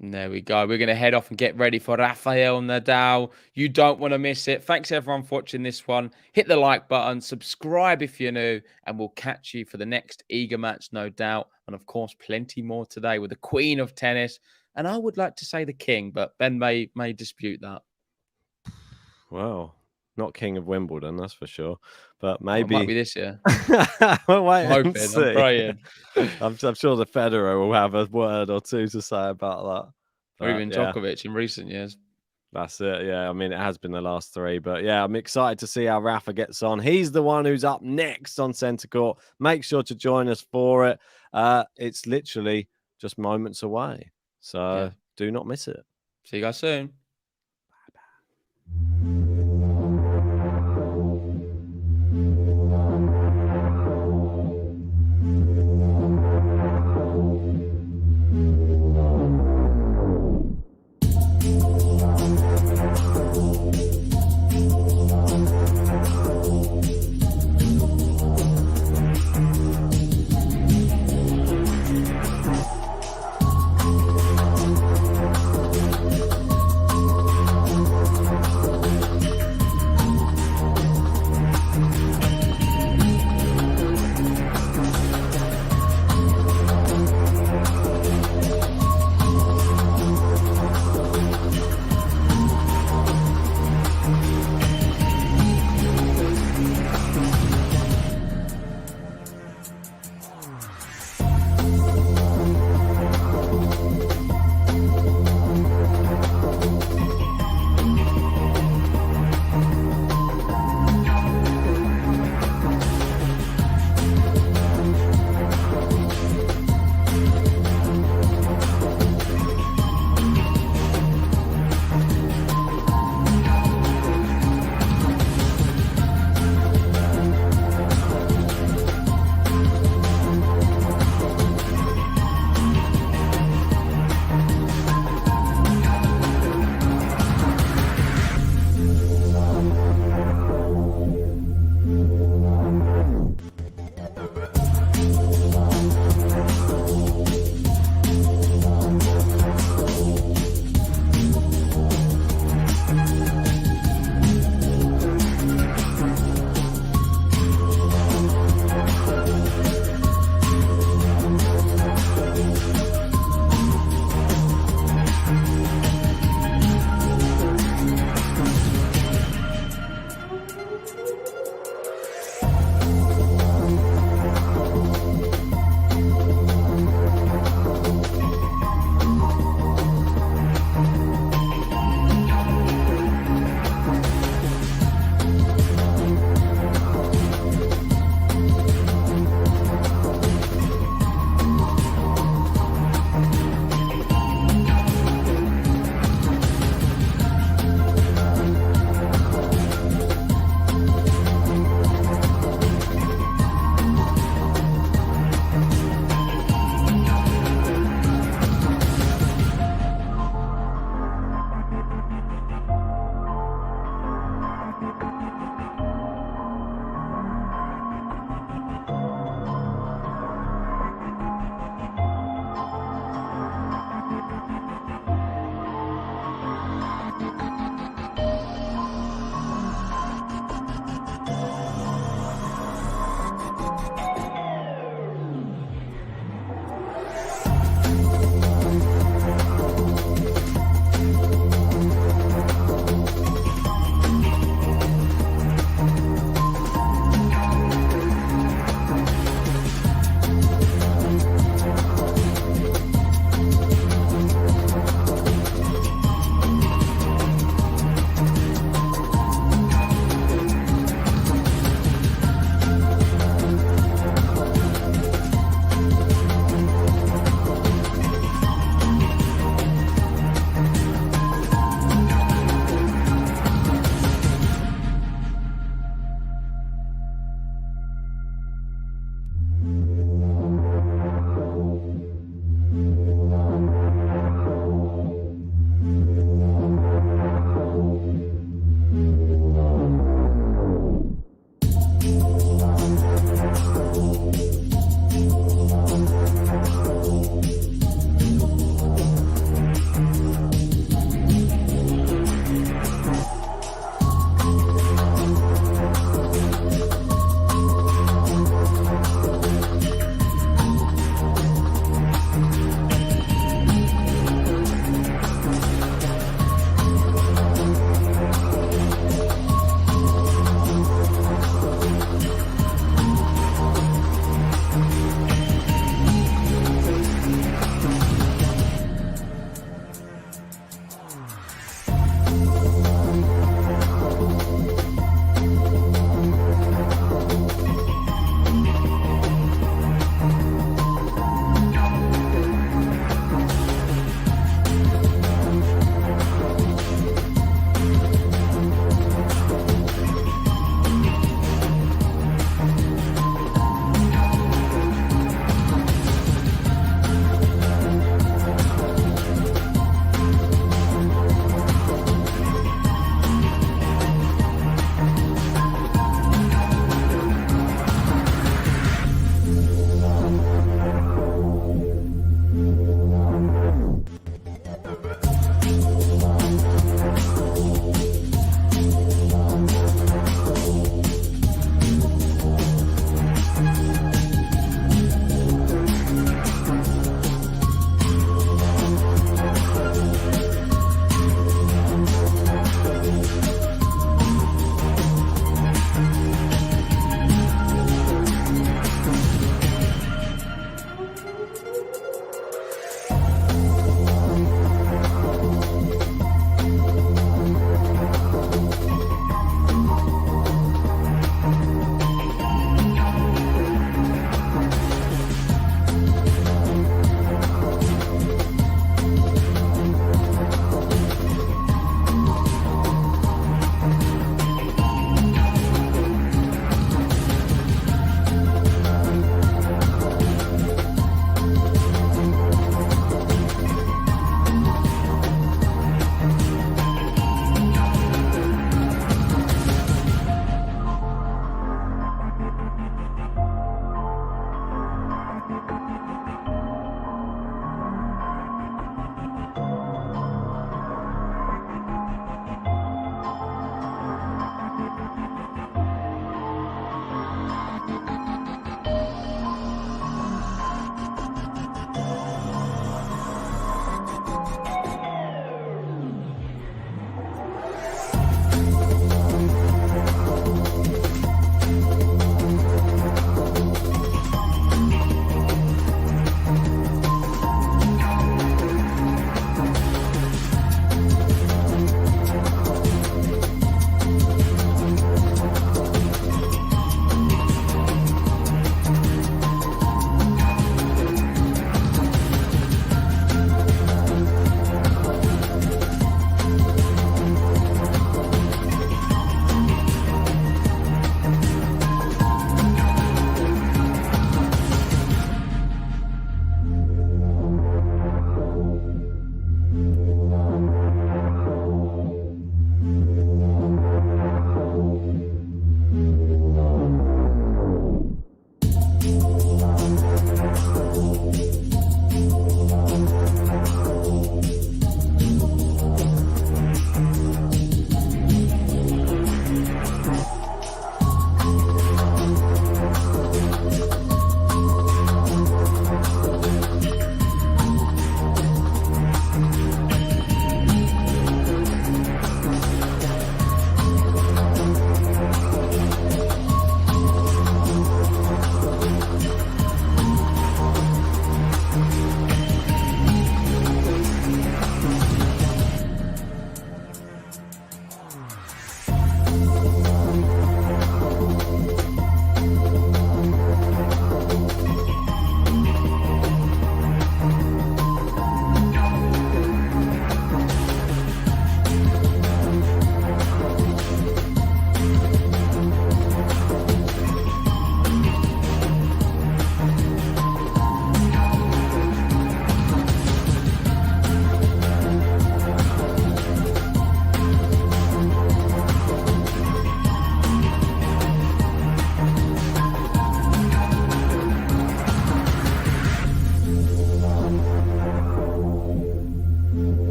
Speaker 4: And there we go. We're going to head off and get ready for Rafael Nadal. You don't want to miss it. Thanks, everyone, for watching this one. Hit the like button, subscribe if you're new, and we'll catch you for the next Iga match, no doubt. And, of course, plenty more today with the queen of tennis. And I would like to say the king, but Ben may dispute that.
Speaker 2: Well, not king of Wimbledon, that's for sure. But maybe
Speaker 4: it might be this year.
Speaker 2: Well, wait,
Speaker 4: I'm hoping, I'm praying.
Speaker 2: I'm sure the Federer will have a word or two to say about that.
Speaker 4: Or even Djokovic in recent years.
Speaker 2: That's it. Yeah, I mean, it has been the last three, but yeah, I'm excited to see how Rafa gets on. He's the one who's up next on Centre Court. Make sure to join us for it. It's literally just moments away, so do not miss it.
Speaker 4: See you guys soon.